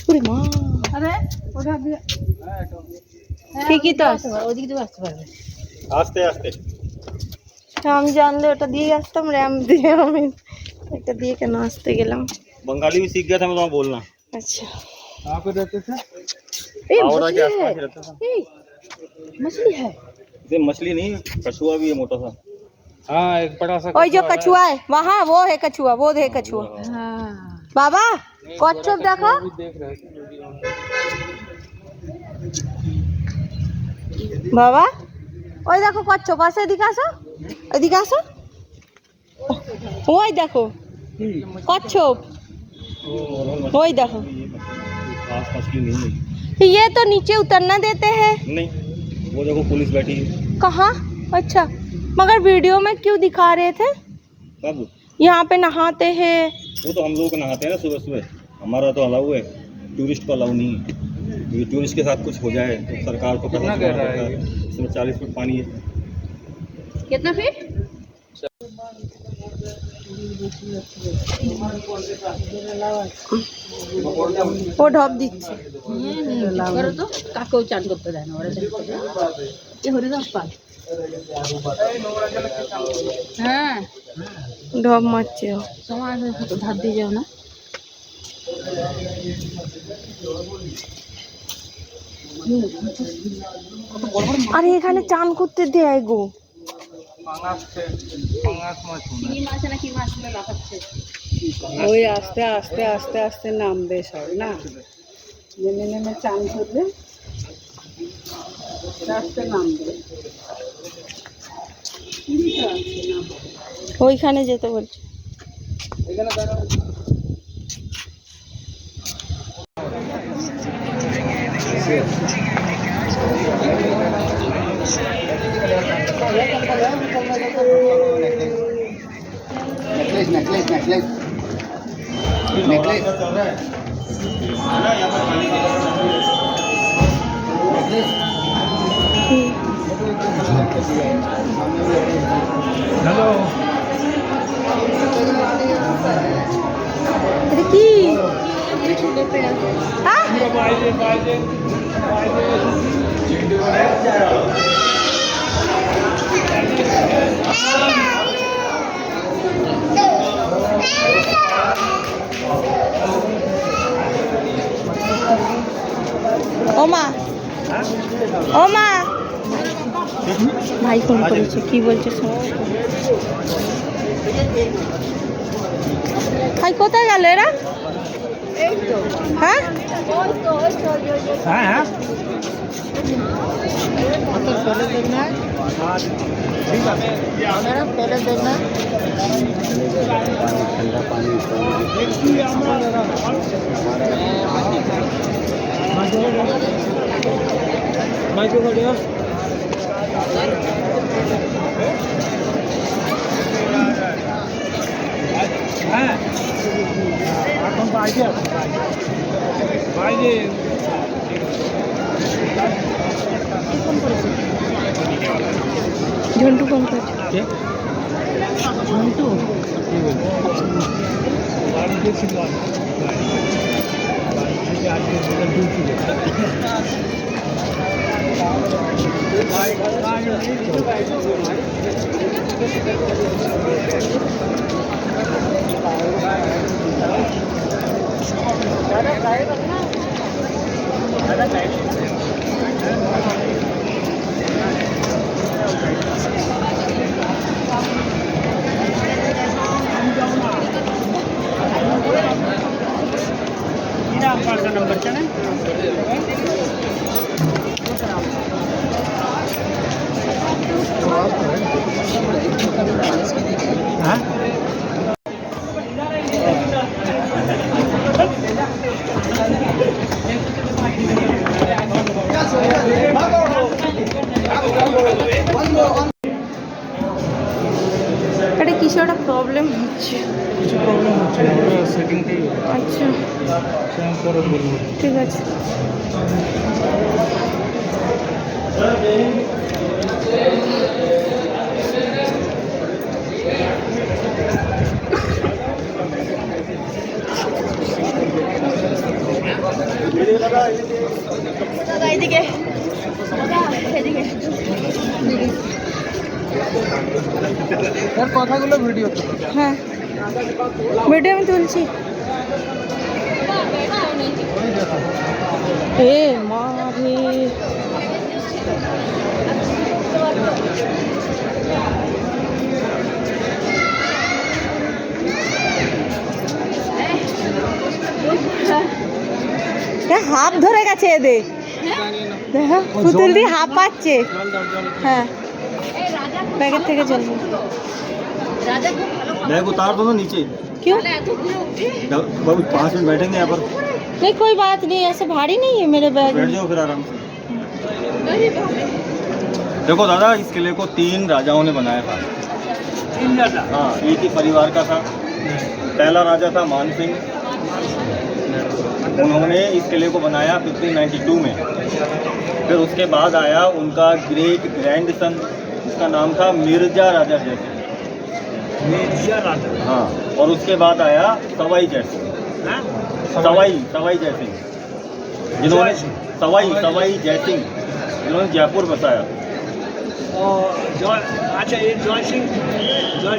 ওরে মা, আরে ওটা ঠিকই তো আছে। ওদিকে তো আসতে পারবে আস্তে আস্তে। আমি জানলে ওটা দিয়ে আসতাম, র্যাম দিয়ে। আমি এটা দিয়ে কেন আসতে গেলাম? बंगाली भी सीख गया था मैं तुम्हें बोलना। अच्छा, कहाँ पे रहते थे? ए हावड़ा के मछली आसपास है, ही रहता था। ए मछली है। ये मछली नहीं, कछुआ भी है मोटा सा। हाँ, एक बड़ा सा ওই যে कछुआ है वहाँ, वो है कछुआ, वो है कछुआ। হ্যাঁ बाबा कच्छप देखो, देख रहे थे। বাবা ওই দেখো কচ্ছপ আছে, এদিকে আসো, এদিকে আসো, ওই দেখো কচ্ছপ, ওই দেখो। खास मछली नहीं है। ये तो नीचे उतरना देते हैं। नहीं, वो देखो पुलिस बैठी है। कहाँ? अच्छा, मगर वीडियो में क्यों दिखा रहे थे? कब? यहाँ पे नहाते हैं। वो तो हम लोग नहाते हैं ना सुबह सुबह, हमारा तो अलाउ है, टूरिस्ट को अलाउ नहीं है। ये टूरिस्ट के साथ कुछ हो जाए तो सरकार को पता चलना है। इसमें 40 फुट पानी है। कितना फीट? ও ঢপ দিচ্ছে। করো তো, কাকেও চান করতে দেয় না ওরা। এ হরিদাস পাল। হ্যাঁ ঢপ মারছে ও। সময় তো ধার দিয়ে যাও না। আরে এখানে চান করতে দেয় গো। কি মাছ না কি মাছ লাফাচ্ছে। ওই আস্তে আস্তে আস্তে আস্তে নামবে সব না, নেমে নেমে চান করবে, আস্তে নামবে। ওইখানে যেতে বলছে। नेकलेस नेकलेस नेकलेस हेलो, এটা কি? হ্যাঁ? ও মা, ও মা, ভাই ফোন করেছে, কি বলছে শোনো। ভাই কোথায় গেল এরা? হ্যাঁ हाँ हाँ ঝন্টু ফোন করছে। ঝন্টু नंबर क्या है? हाँ? এটা কিছু একটা প্রবলেম হচ্ছে। কিছু প্রবলেম হচ্ছে না, ওটা সেটিংটাই। আচ্ছা সেম করে বলবো। ঠিক আছে। দাদা এদিকে, দাদা এদিকে। কথাগুলো ভিডিও হ্যাঁ ভিডিও আমি তুলছি। এ মা রে, হাফ ধরে গেছে এদের, দেখো পুতুলটি হাফ পাচ্ছে। হ্যাঁ প্যাকেট থেকে চলবে। बैग उतार दो ना नीचे। क्यों? बाबू 5 मिनट बैठेंगे यहाँ पर। नहीं कोई बात नहीं, ऐसे भारी नहीं है मेरे बैग बैठ में। जाओ फिर आराम से। देखो दादा, इस किले को 3 राजाओं ने बनाया था। 3 राजा। हाँ, एक ही परिवार का था। पहला राजा था मान सिंह, उन्होंने इस किले को बनाया 1592 में। फिर उसके बाद आया उनका ग्रेट ग्रैंड सन, उसका नाम था मिर्जा राजा जयसिंह। मिर्जा राजा। हाँ, और उसके बाद आया सवाई जयसिंह। सवाई जयसिंह, जिन्होंने सवाई जयसिंह जिन्होंने जयपुर बसाया। और अच्छा, ये जय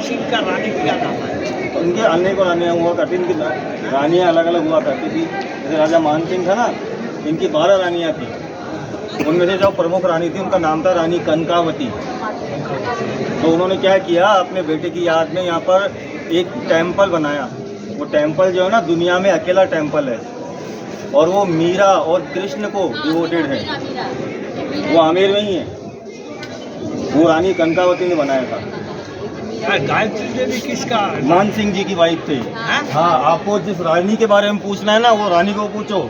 सिंह का रानी क्या नाम है? उनके अनेक रानियाँ हुआ करती, इनकी रानियाँ अलग अलग हुआ करती थी। जैसे राजा मान सिंह था ना, इनकी 12 रानियाँ थी। उनमें से जो प्रमुख रानी थी उनका नाम था रानी कनकावती। तो उन्होंने क्या किया, अपने बेटे की याद में यहाँ पर एक टेम्पल बनाया। वो टेम्पल जो है ना, दुनिया में अकेला टेम्पल है, और वो मीरा और कृष्ण को डिवोटेड है। वो आमेर में ही है। वो रानी कनकावती ने बनाया था। गायत्री देवी किसका? मान सिंह जी की वाइफ थे। हाँ, आपको जिस रानी के बारे में पूछना है ना, वो रानी को पूछो।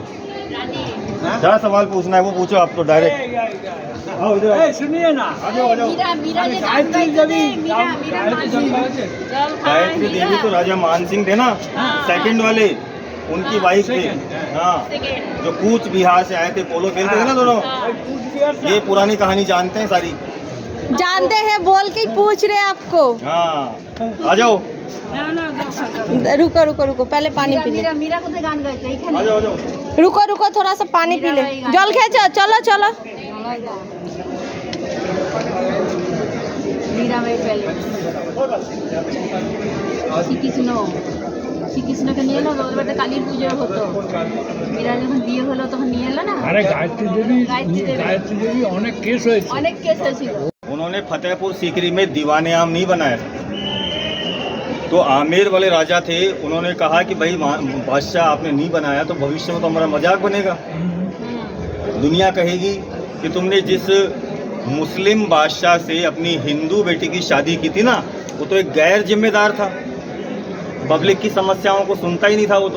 क्या सवाल पूछना है वो पूछो आप तो डायरेक्ट। आओ इधर आओ। सुनिए ना, आ जाओ। गायत्री देवी। गायत्री देवी तो राजा मान सिंह थे ना, सेकंड वाले, उनकी वाइफ थे। हाँ, जो कूच बिहार से आए थे, पोलो खेलते थे ना दोनों। ये पुरानी कहानी जानते हैं सारी। जानते हैं, बोल के ही पूछ रहे हैं आपको। हाँ, आ जाओ। रुको पहले पानी पी ले। आ जाओ। रुको थोड़ा सा पानी पी ले। जल खेचो, चलो। শ্রীকৃষ্ণকে নিয়ে এলো, ওদের বাড়িতে কালীর পুজো হতো। মীরা যখন বিয়ে হলো তখন নিয়ে এলো না। अरे गायत्री देवी অনেক কেস হয়েছে। অনেক কেস হয়েছিল। उन्होंने फतेहपुर सीकरी में दीवाने आम नहीं बनाया था। तो आमेर वाले राजा थे, उन्होंने कहा कि भाई बादशाह आपने नहीं बनाया तो भविष्य में तो हमारा मजाक बनेगा। दुनिया कहेगी कि तुमने जिस मुस्लिम बादशाह से अपनी हिंदू बेटी की शादी की थी ना, वो तो एक गैर जिम्मेदार था, पब्लिक की समस्याओं को सुनता ही नहीं था वो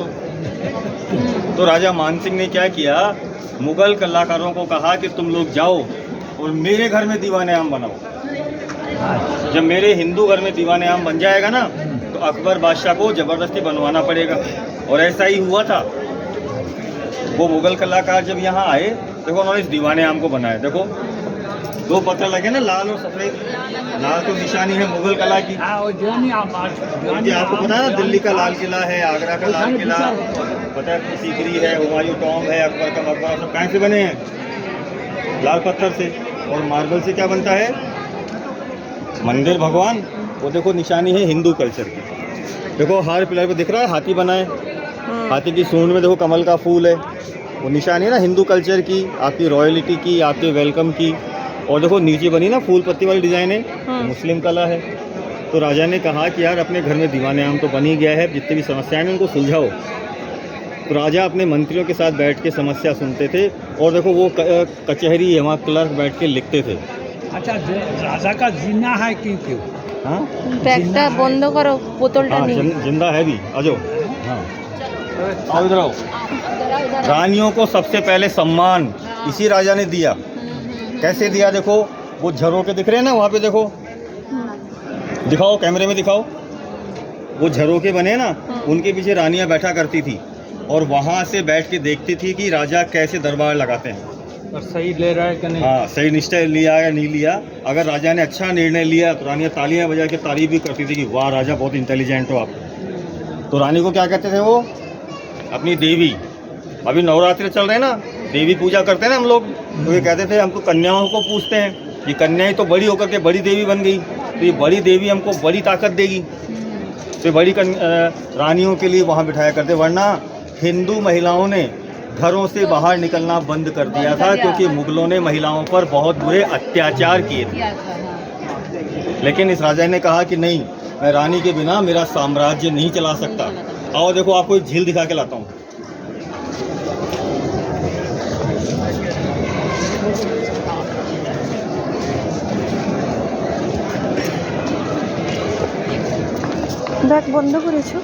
तो राजा मान सिंह ने क्या किया, मुगल कलाकारों को कहा कि तुम लोग जाओ और मेरे घर में दीवाने आम बनाओ। जब मेरे हिंदू घर में दीवाने आम बन जाएगा ना, तो अकबर बादशाह को ज़बरदस्ती बनवाना पड़ेगा। और ऐसा ही हुआ था। वो मुगल कलाकार जब यहाँ आए, देखो उन्होंने इस दीवाने आम को बनाया। देखो 2 पत्थर लगे ना, लाल और सफ़ेद। लाल तो निशानी है मुगल कला की। क्योंकि आपको पता है ना, दिल्ली का लाल किला है, आगरा का लाल किला, फतेहपुर सीकरी है, हुमायूं टॉम्ब है, अकबर का मकबरा, सब कहाँ से बने हैं? लाल पत्थर से। और मार्बल से क्या बनता है? मंदिर भगवान। वो देखो निशानी है हिंदू कल्चर की। देखो हर पिलर पे दिख रहा है हाथी बना है, हाथी की सूंड में देखो कमल का फूल है। वो निशानी है ना हिंदू कल्चर की, आपकी रॉयल्टी की, आपके वेलकम की। और देखो नीचे बनी ना फूल पत्ती वाली डिज़ाइन है, मुस्लिम कला है। तो राजा ने कहा कि यार अपने घर में दीवाने आम तो बन ही गया है, जितनी भी समस्याएं हैं उनको सुलझाओ। तो राजा अपने मंत्रियों के साथ बैठ के समस्या सुनते थे। और देखो वो कचहरी है, वहाँ क्लर्क बैठ के लिखते थे। अच्छा, राजा का जिन्ना है क्यों? हाँ, बैगटा बंद करो, बोतलটা हाँ नहीं। जिंदा है भी। आ जाओ। हाँ, आओ इधर आओ। रानियों को सबसे पहले सम्मान इसी राजा ने दिया। कैसे दिया? देखो वो झरोके दिख रहे हैं ना, वहाँ पे देखो, दिखाओ कैमरे में दिखाओ। वो झरोके बने ना, उनके पीछे रानियाँ बैठा करती थी और वहाँ से बैठ के देखती थी कि राजा कैसे दरबार लगाते हैं और सही ले रहा है कि नहीं। हाँ, सही निश्चय लिया या नहीं लिया। अगर राजा ने अच्छा निर्णय लिया तो रानियाँ तालियां बजा के तारीफ भी करती थी कि वाह राजा बहुत इंटेलिजेंट हो आप। तो रानी को क्या कहते थे वो? अपनी देवी। अभी नवरात्रि चल रहे हैं ना, देवी पूजा करते हैं ना हम लोग, तो ये कहते थे हम तो कन्याओं को पूछते हैं, ये कन्याएं तो बड़ी होकर के बड़ी देवी बन गई, तो ये बड़ी देवी हमको बड़ी ताकत देगी, तो बड़ी रानियों के लिए वहाँ बिठाया करते। वरना हिंदू महिलाओं ने घरों से बाहर निकलना बंद कर दिया था, क्योंकि मुगलों ने महिलाओं पर बहुत बुरे अत्याचार किए थे। लेकिन इस राजा ने कहा कि नहीं, मैं रानी के बिना मेरा साम्राज्य नहीं चला सकता। आओ देखो, आपको एक झील दिखा के लाता हूँ। দেখ বন্ধ করেছো।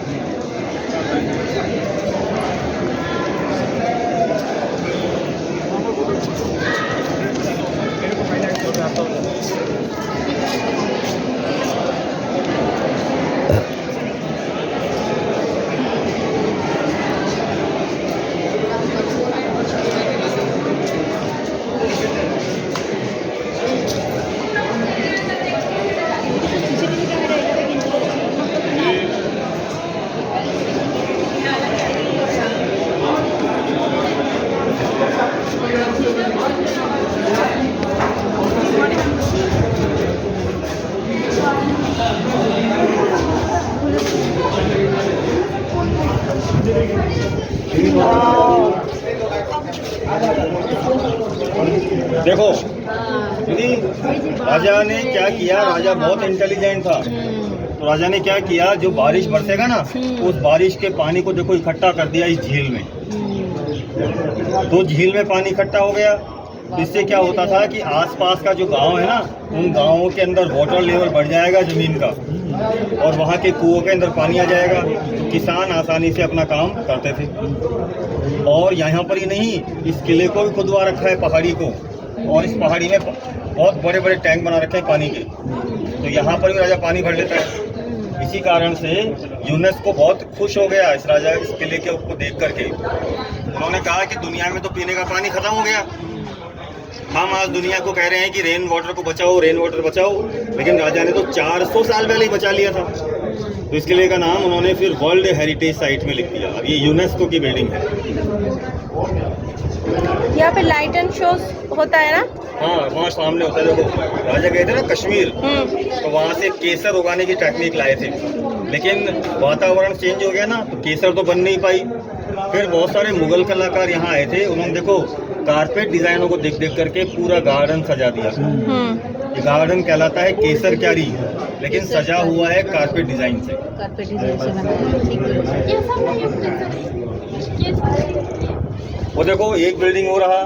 देखो दीदी, राजा ने क्या किया, राजा बहुत इंटेलिजेंट था। तो राजा ने क्या किया, जो बारिश बरसेगा ना, उस बारिश के पानी को देखो इकट्ठा कर दिया इस झील में। तो झील में पानी इकट्ठा हो गया, इससे क्या होता था कि आसपास का जो गांव है ना, उन गांवों के अंदर वाटर लेवल बढ़ जाएगा जमीन का, और वहाँ के कुओं के अंदर पानी आ जाएगा। तो किसान आसानी से अपना काम करते थे। और यहाँ पर ही नहीं, इस किले को भी खुदवा रखा है, पहाड़ी को, और इस पहाड़ी में बहुत बड़े बड़े टैंक बना रखे हैं पानी के। तो यहाँ पर भी राजा पानी भर लेता है। इसी कारण से यूनेस्को बहुत खुश हो गया इस राजा इस किले के को देख करके। उन्होंने कहा कि दुनिया में तो पीने का पानी खत्म हो गया, हम आज दुनिया को कह रहे हैं कि रेन वाटर को बचाओ, रेन वाटर बचाओ, लेकिन राजा ने तो 400 साल पहले ही बचा लिया था। तो इस किले का नाम उन्होंने फिर वर्ल्ड हेरिटेज साइट में लिख दिया। अब ये यूनेस्को की बिल्डिंग है। यहाँ पे लाइट एंड शोज होता है ना? हाँ, वहाँ सामने होता है। देखो, राजा गए थे ना कश्मीर, तो वहाँ से केसर उगाने की टेक्निक लाए थे, लेकिन वातावरण चेंज हो गया ना, तो केसर तो बन नहीं पाई। फिर बहुत सारे मुगल कलाकार यहाँ आए थे, उन्होंने देखो कारपेट डिजाइनों को देख देख करके पूरा गार्डन सजा दिया। ये गार्डन कहलाता है केसर क्यारी, लेकिन सजा हुआ है कारपेट डिजाइन से। कारपेट डिजाइन से वो देखो, एक बिल्डिंग वो रहा,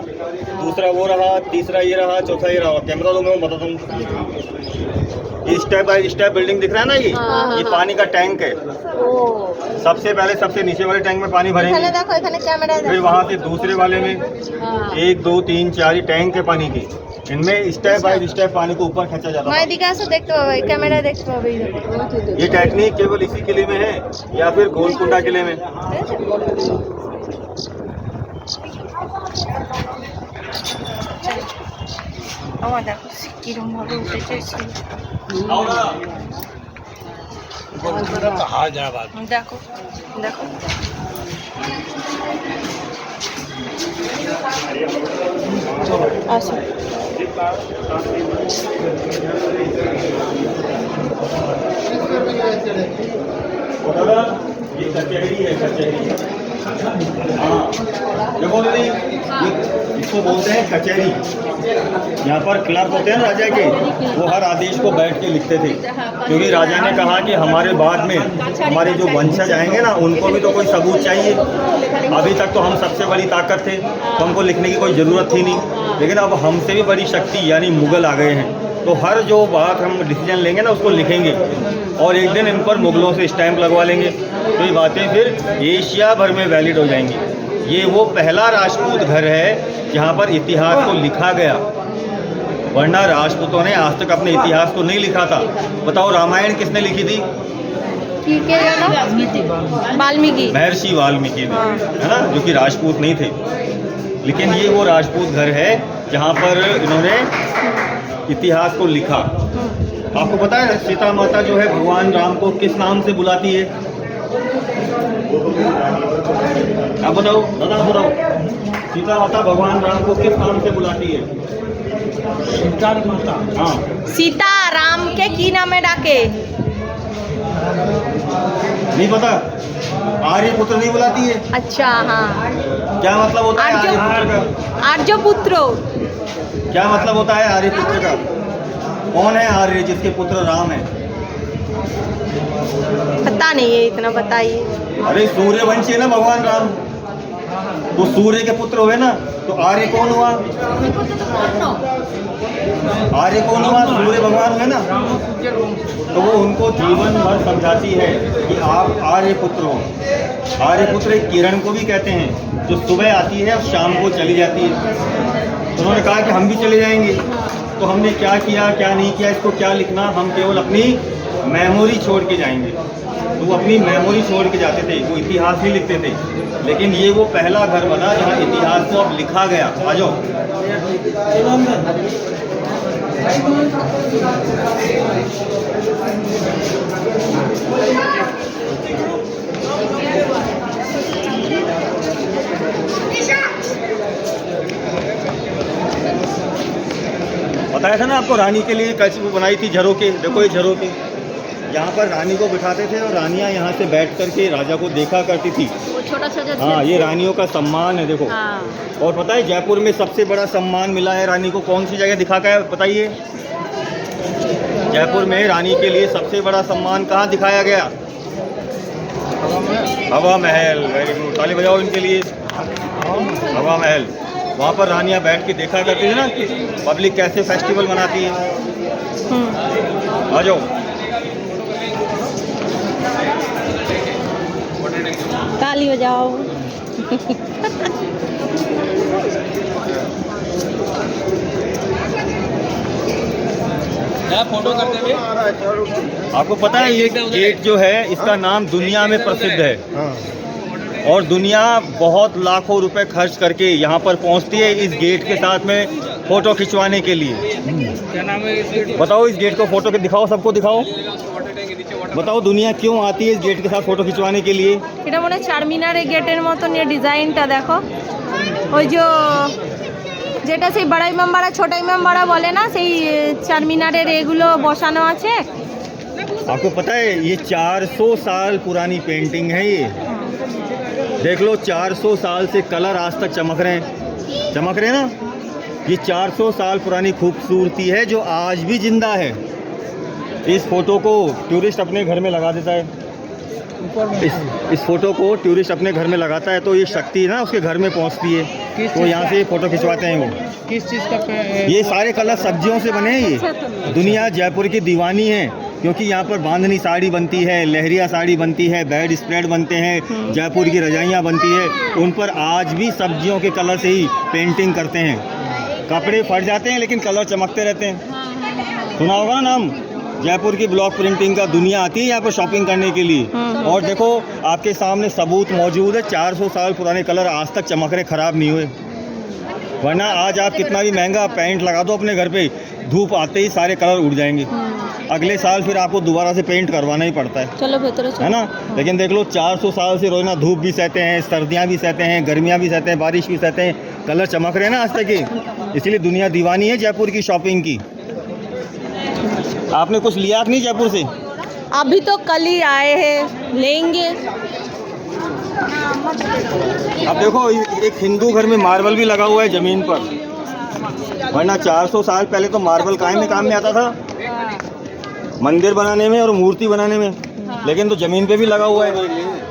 दूसरा वो रहा, तीसरा ये रहा, चौथा ये रहा। कैमरा दो, मैं बताता हूँ। ये स्टेप बाय स्टेप बिल्डिंग दिख रहा है ना, ये पानी का टैंक है। सबसे पहले सबसे नीचे वाले टैंक में पानी भरेंगे, फिर वहाँ से दूसरे वाले में 1 2 3 4 टैंक है पानी की। इनमें स्टेप बाय स्टेप पानी को ऊपर खींचा जाता है। कैमरा देखते हो। ये टेक्निक केवल इसी किले में है या फिर गोलकुंडा किले में। দেখো কিরম ভাবে উঠেছে। দেখো দেখো আসো। ये कचहरी है, कचहरी। हाँ, देखो दीदी, इसको बोलते हैं कचहरी। यहाँ पर क्लर्क होते हैं राजा के, वो हर आदेश को बैठ के लिखते थे, क्योंकि राजा ने कहा कि हमारे बाद में हमारे जो वंशज आएंगे ना, उनको भी तो कोई सबूत चाहिए। अभी तक तो हम सबसे बड़ी ताकत थे, तो हमको लिखने की कोई ज़रूरत थी नहीं, लेकिन अब हमसे भी बड़ी शक्ति यानी मुगल आ गए हैं, तो हर जो बात हम डिसीजन लेंगे ना, उसको लिखेंगे, और एक दिन इन पर मुगलों से स्टैंप लगवा लेंगे, तो ये बातें फिर एशिया भर में वैलिड हो जाएंगी। ये वो पहला राजपूत घर है जहाँ पर इतिहास को लिखा गया, वरना राजपूतों ने आज तक अपने इतिहास को नहीं लिखा था। बताओ, रामायण किसने लिखी थी? वाल्मीकि, महर्षि वाल्मीकि ने, है ना, जो कि राजपूत नहीं थे। लेकिन ये वो राजपूत घर है जहाँ पर इन्होंने इतिहास को लिखा। आपको पता है सीता माता जो है भगवान राम को किस नाम से बुलाती है? आप बताओ दादा, बताओ सीता माता भगवान राम को किस नाम से बुलाती है? सीता माता हाँ, सीता राम के की नामे डाके? नहीं पता? आर्यपुत्र नहीं बुलाती है? अच्छा हाँ, क्या मतलब होता है आर्यपुत्र का? आर्यपुत्रो। क्या मतलब होता है आर्यपुत्र का? कौन है आर्य जिसके पुत्र राम है? पता नहीं है, इतना बताइए। अरे सूर्यवंशी है ना भगवान राम, तो सूर्य के पुत्र हुए ना, तो आर्य कौन हुआ? आर्य कौन हुआ? सूर्य भगवान हुए ना। तो वो उनको जीवन भर समझाती है कि आप आर्य पुत्र हो। आर्य पुत्र एक किरण को भी कहते हैं, जो सुबह आती है और शाम को चली जाती है। तो उन्होंने कहा कि हम भी चले जाएंगे। तो हमने क्या किया क्या नहीं किया, इसको क्या लिखना, हम केवल अपनी मेमोरी छोड़ के जाएंगे। तो वो अपनी मेमोरी छोड़ के जाते थे, वो इतिहास ही लिखते थे। लेकिन ये वो पहला घर बना जहाँ इतिहास को अब लिखा गया। आ जाओ। बताया था ना आपको, रानी के लिए कैसे वो बनाई थी झरोके। देखो ये झरोके, यहाँ पर रानी को बिठाते थे और रानियाँ यहाँ से बैठ करके राजा को देखा करती थी। वो छोटा छोटा। हाँ, ये रानियों का सम्मान है देखो। हाँ। और पता है जयपुर में सबसे बड़ा सम्मान मिला है रानी को, कौन सी जगह दिखा का है बताइए? जयपुर में रानी के लिए सबसे बड़ा सम्मान कहाँ दिखाया गया? हवा महल। वेरी गुड, ताली बजाओ इनके लिए। हवा महल, वहाँ पर रानियाँ बैठ के देखा करती थी ना कि पब्लिक कैसे फेस्टिवल मनाती है। आ जाओ। ताली बजाओ। फोटो करते हुए। आपको पता है ये गेट जो है इसका नाम दुनिया में प्रसिद्ध है, और दुनिया बहुत लाखों रुपए खर्च करके यहाँ पर पहुँचती है इस गेट के साथ में फोटो खिंचवाने के लिए। क्या नाम है इस गेट? बताओ इस गेट को फोटो के दिखाओ, सबको दिखाओ। बताओ दुनिया क्यों आती है इस गेट के साथ फोटो खिंचवाने के लिए? এটা মনে হয় চারমিনারের গেটের মতন এই ডিজাইনটা দেখো, ওই যে যেটা সেই বড় ইমাম বাড়া ছোট ইমাম বাড়া বলে না, সেই চারমিনারের এগুলো বসানো আছে। आपको पता है ये 400 साल पुरानी पेंटिंग है ये। देख लो 400 साल से कलर आज तक चमक रहे हैं, चमक रहे हैं ना। ये 400 साल पुरानी खूबसूरती है जो आज भी जिंदा है। इस फोटो को टूरिस्ट अपने घर में लगा देता है। इस फोटो को टूरिस्ट अपने घर में लगाता है तो ये शक्ति है ना उसके घर में पहुंचती है, तो यहाँ से फोटो खिंचवाते हैं वो। किस चीज़ का? ये सारे कलर सब्जियों से बने हैं। ये दुनिया जयपुर की दीवानी है, क्योंकि यहाँ पर बांधनी साड़ी बनती है, लहरिया साड़ी बनती है, बेड स्प्रेड बनते हैं, जयपुर की रजाइयाँ बनती है। उन पर आज भी सब्जियों के कलर से ही पेंटिंग करते हैं। कपड़े फट जाते हैं लेकिन कलर चमकते रहते हैं। सुना होगा ना नाम, जयपुर की ब्लॉक प्रिंटिंग का। दुनिया आती है यहाँ पर शॉपिंग करने के लिए। और देखो आपके सामने सबूत मौजूद है, 400 साल पुराने कलर आज तक चमक रहे, खराब नहीं हुए। वरना आज आप कितना भी महंगा पेंट लगा दो अपने घर पे, धूप आते ही सारे कलर उड़ जाएंगे। अगले साल फिर आपको दोबारा से पेंट करवाना ही पड़ता है। चलो भीतर है ना। लेकिन देख लो 400 साल से रोजाना धूप भी सहते हैं, सर्दियाँ भी सहते हैं, गर्मियाँ भी सहते हैं, बारिश भी सहते हैं, कलर चमक रहे हैं ना आज तक ही। इसीलिए दुनिया दीवानी है जयपुर की शॉपिंग की। आपने कुछ लिया कि नहीं जयपुर से? अभी तो कल ही आए हैं, लेंगे। अब देखो एक हिंदू घर में मार्बल भी लगा हुआ है ज़मीन पर, वरना 400 साल पहले तो मार्बल काम में आता था, मंदिर बनाने में और मूर्ति बनाने में। लेकिन तो ज़मीन पे भी लगा हुआ है।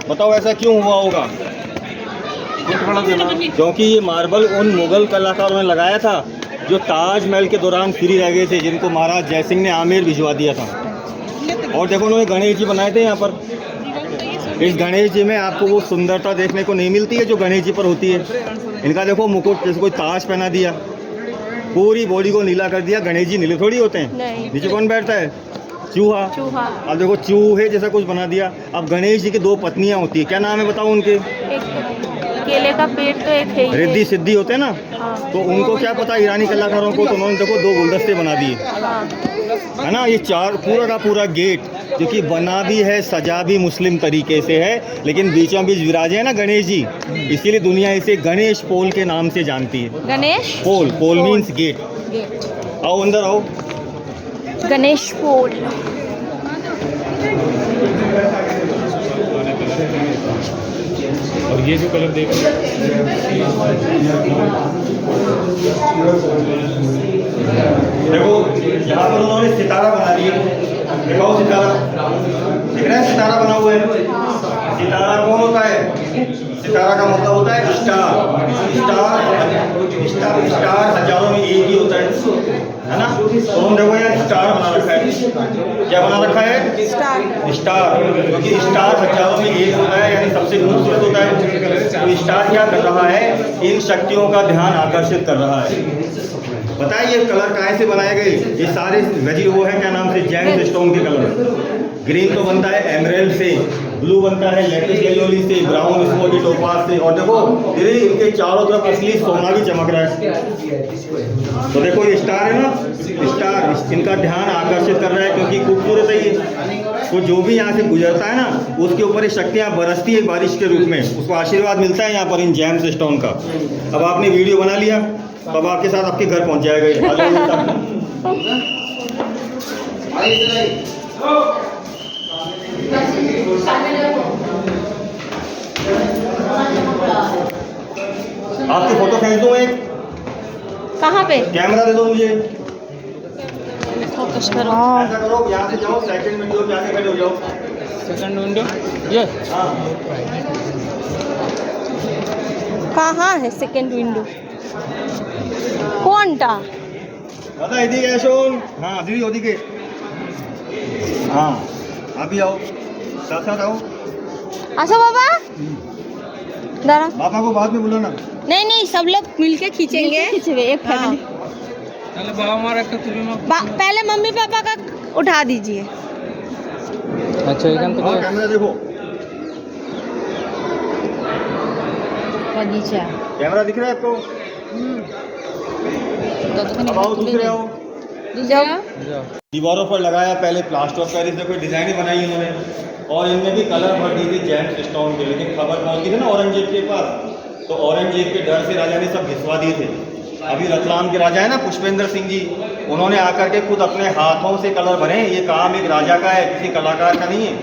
बताओ ऐसा क्यों हुआ होगा? क्योंकि ये मार्बल उन मुगल कलाकारों ने लगाया था जो ताजमहल के दौरान फ्री रह गए थे, जिनको महाराज जय सिंह ने आमेर भिजवा दिया था। और देखो उन्होंने गणेश जी बनाए थे यहाँ पर। इस गणेश जी में आपको वो सुंदरता देखने को नहीं मिलती है जो गणेश जी पर होती है। इनका देखो मुकुट, जैसे कोई ताज पहना दिया, पूरी बॉडी को नीला कर दिया। गणेश जी नीले थोड़ी होते हैं। नीचे कौन बैठता है? चूहा। अब देखो चूहे जैसा कुछ बना दिया। अब गणेश जी की 2 पत्नियाँ होती है, क्या नाम है बताओ उनके? केले का पेड़ तो एक है, रिद्धि सिद्धि होते हैं ना। तो उनको क्या पता ईरानी कलाकारों को, तो उन्होंने देखो 2 गुलदस्ते बना दिए। है ना। ये चार पूरा का पूरा गेट जो कि बना भी है, सजा भी मुस्लिम तरीके से है, लेकिन बीचों बीच विराजे है ना गणेश जी, इसीलिए दुनिया इसे गणेश पोल के नाम से जानती है। गणेश पोल, पोल मीन्स गेट। गेट, आओ अंदर आओ। गणेश पोल। और ये जो कलर देख रहे देखो यहाँ पर उन्होंने सितारा बना दिया। देखो सितारा दिख रहा है, सितारा बना हुआ है। सितारा कौन होता है? सितारा का मतलब होता है स्टार। स्टार स्टार हजारों में एक ही होता है ना। तो हम देखो यहाँ स्टार बना रखा है। क्या बना रखा है? स्टार। स्टार, क्योंकि स्टार हजारों में एक होता है, यानी सबसे खूबसूरत होता है। तो स्टार क्या कर रहा है? इन शक्तियों का ध्यान आकर्षित कर रहा है। बताइए ये कलर काहे से बनाए गए? ये सारे वजी वो है क्या नाम से, जेम्स स्टोन के कलर। ग्रीन तो बनता है एमरेल्ड से, ब्लू बनता है लैटिस लेजोली से, ब्राउन स्पॉटी टोपाज से, और देखो दीदी इनके चारों तरफ असली सोना भी चमक रहा है। तो देखो ये स्टार है ना, स्टार इनका ध्यान आकर्षित कर रहा है क्योंकि खूबसूरत है ये। तो जो भी यहाँ से गुजरता है ना, उसके ऊपर ये शक्तियाँ बरसती है बारिश के रूप में, उसको आशीर्वाद मिलता है यहाँ पर इन जेम्स स्टोन का। अब आपने वीडियो बना लिया, तब आपके साथ आपके घर पहुँच जाएगा। आपकी फोटो खींच दूँ एक? कहाँ पे? कैमरा दे दो मुझे। फोकस करो। ऐसा करो, यहाँ से जाओ, सेकंड विंडो पे आके खड़े हो जाओ। सेकंड विंडो ये हाँ कहाँ है सेकंड विंडो? কোনটা? दादा এদিকে আসুন। हाँ दीदी ওদিকে। हाँ अभी आओ, साथ साथ आओ। আসো বাবা। दारा। पापा को बाद में बोलो ना। नहीं नहीं, सब लोग मिलके खींचेंगे। एक फैमिली। তাহলে বাবা মার একটা তুলে নাও। पहले मम्मी पापा का उठा दीजिए। আচ্ছা এখান থেকে और कैमरा देखो, बगीचा कैमरा दिख रहा है आपको? अब आओ दूसरे आओ। जाओ। दीवारों पर लगाया पहले प्लास्टर ऑफ पेरिस, देखो डिजाइन बनाई इन्होंने, और इनमें भी कलर भर दी थी जेम्स स्टोन के। लेकिन खबर पहुंची थी ना औरंगजेब के पास, तो औरंगजेब के डर से राजा ने सब घिसवा दिए थे। अभी रतलाम के राजा है ना पुष्पेंद्र सिंह जी, उन्होंने आकर के खुद अपने हाथों से कलर भरे। ये काम एक राजा का है, किसी कलाकार का नहीं है।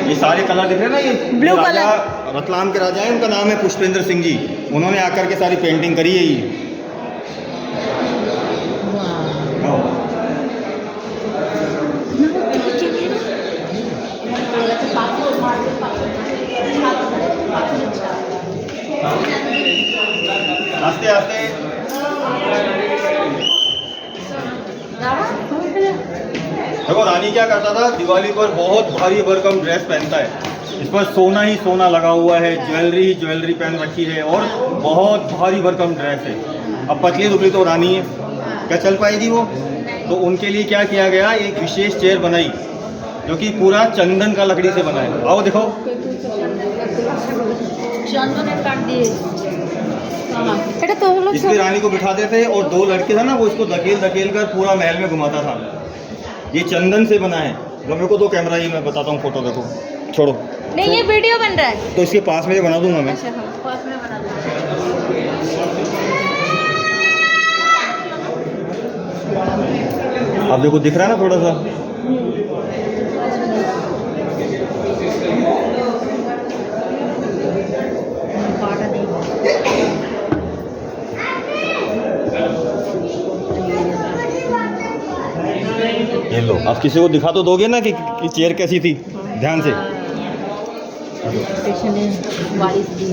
ये सारे कलर दिख रहे हैं ना, ये ब्लू राजा रतलाम के राजा है, उनका नाम है पुष्पेंद्र सिंह जी। उन्होंने आकर के सारी पेंटिंग करी है ये। आस्ते आस्ते देखो, रानी क्या करता था, दिवाली पर बहुत भारी भरकम ड्रेस पहनता है, इस पर सोना ही सोना लगा हुआ है, ज्वेलरी ही ज्वेलरी पहन रखी है, और बहुत भारी भरकम ड्रेस है। अब पतली दुबली तो रानी है, क्या चल पाएगी वो? तो उनके लिए क्या किया गया, एक विशेष चेयर बनाई जो कि पूरा चंदन का लकड़ी से बना है। आओ देखो, चंदन काट दिए। এটা তো হলো इसमें रानी को बिठाते थे, और दो लड़के था ना, वो इसको धकेल धकेल कर पूरा महल में घुमाता था। ये चंदन से बना है। तो मेरे को दो कैमरा, ये मैं बताता हूँ, फोटो देखो, छोड़ो। नहीं, ये वीडियो बन रहा है। तो इसके पास में ये बना दूंगा मैं। अच्छा हाँ। पास में बना दो। आप देखो, दिख रहा है ना थोड़ा सा। ये लो, आप किसी को दिखा तो दोगे ना कि चेयर कैसी थी, ध्यान से। बारिश दी।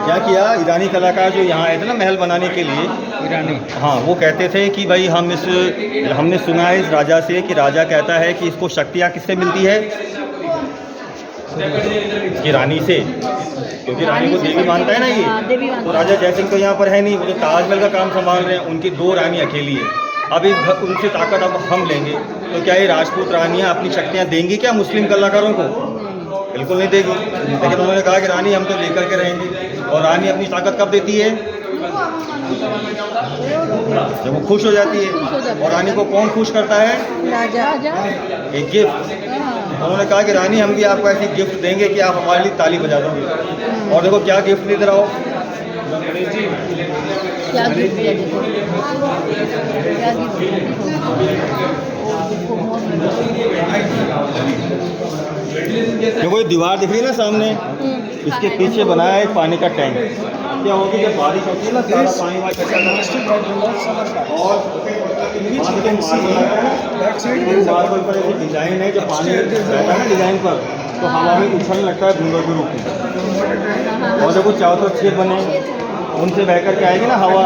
क्या किया, ईरानी कलाकार जो यहाँ आए थे ना महल बनाने के लिए, ईरानी, हाँ, वो कहते थे कि भाई हमने सुना है इस राजा से कि राजा कहता है कि इसको शक्तियाँ किससे मिलती है, कि रानी से, क्योंकि रानी को देवी मानता है ना ये। तो राजा जयसिंह तो यहाँ पर है नहीं, वो तो ताजमहल का काम संभाल रहे हैं, उनकी दो रानी अकेली है। अब उनसे ताकत अब हम लेंगे, तो क्या ये राजपूत रानियाँ अपनी शक्तियाँ देंगी क्या मुस्लिम कलाकारों को? बिल्कुल नहीं देगी। लेकिन उन्होंने कहा कि रानी हम तो लेकर के रहेंगे। और रानी अपनी ताकत कब देती है? जब वो खुश हो जाती है। और रानी को कौन खुश करता है? राजा। एक गिफ्ट। उन्होंने कहा कि रानी हम भी आपको ऐसी गिफ्ट देंगे कि आप हमारे लिए ताली बजा दोगे। और देखो क्या गिफ्ट दे रहा हो। क्या गिफ्ट दिया देखो, क्या गिफ्ट देखो ये दीवार दिख रही है ना सामने, इसके पीछे बनाया है एक पानी का टैंक। क्या होगी जब बारिश होती है ना, सारा पानी वहाँ इकट्ठा करना और मार्बल पर एक डिजाइन है, जो पानी रहता है ना डिजाइन पर, तो हवा में उछलने लगता है बूंदों के रूप में। और देखो चारों तरफ छेद बने, उनसे बहकर के आएगी ना हवा,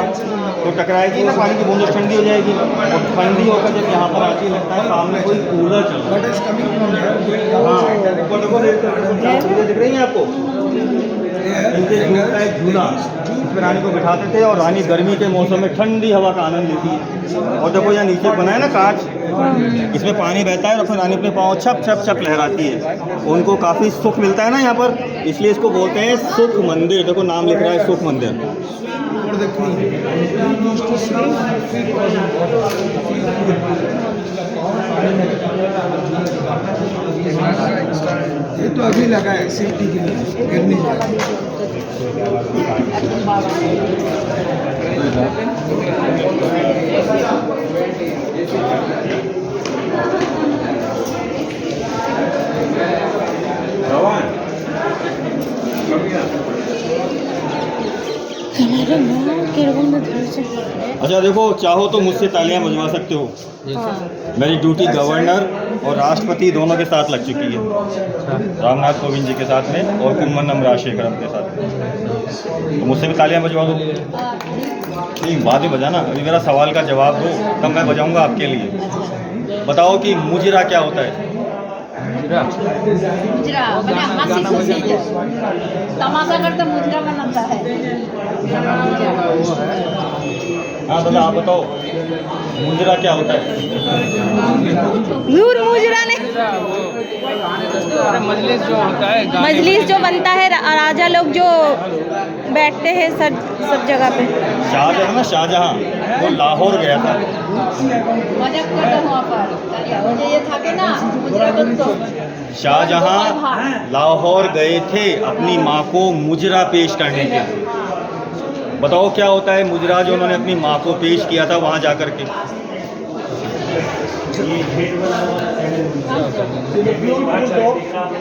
तो टकराएगी ना, पानी की बूंदें ठंडी हो जाएगी। और ठंडी होकर जब यहाँ पर आती लगता है सामने कोई कूलर चल रहा है। हाँ, ऊपर देखो दिख रही है आपको, इनके झूलता है झूला, इसमें रानी को बिठाते थे और रानी गर्मी के मौसम में ठंडी हवा का आनंद लेती है। और देखो यहाँ नीचे बना है ना कांच, इसमें पानी बहता है और फिर रानी अपने पाँव छप छप छप लहराती है। उनको काफ़ी सुख मिलता है ना यहाँ पर, इसलिए इसको बोलते हैं सुख मंदिर। देखो नाम लिख रहा है सुख मंदिर। ये तो अभी लगा है सेफ्टी के लिए, गिरने अच्छा देखो, चाहो तो मुझसे तालियां बजवा सकते हो। मेरी ड्यूटी गवर्नर और राष्ट्रपति दोनों के साथ लग चुकी है, रामनाथ कोविंद जी के साथ में और कुम्मनम राजशेखरम के साथ में। तो मुझसे भी तालियां बजवा दो। नहीं, बाद में बजाना, अभी मेरा सवाल का जवाब दो, तब मैं बजाऊंगा आपके लिए। बताओ कि मुजरा क्या होता है? मुजरा बना हंसी खुशी तमाशा करते मुजरा बनाता है। हाँ दादा आप बताओ, मुजरा क्या होता है? नूर मुजरा ने मजलिस जो होता है, मजलिस जो बनता है, राजा लोग जो बैठते हैं सब जगह पे। शाहजहां ना, शाहजहां वो लाहौर गया था। मजाक करता हूँ वहाँ पर, ये था कि ना मुजरा तो शाहजहां लाहौर गए थे अपनी माँ को मुजरा पेश करने के लिए। बताओ क्या होता है मुजरा जो उन्होंने अपनी माँ को पेश किया था वहाँ जाकर के?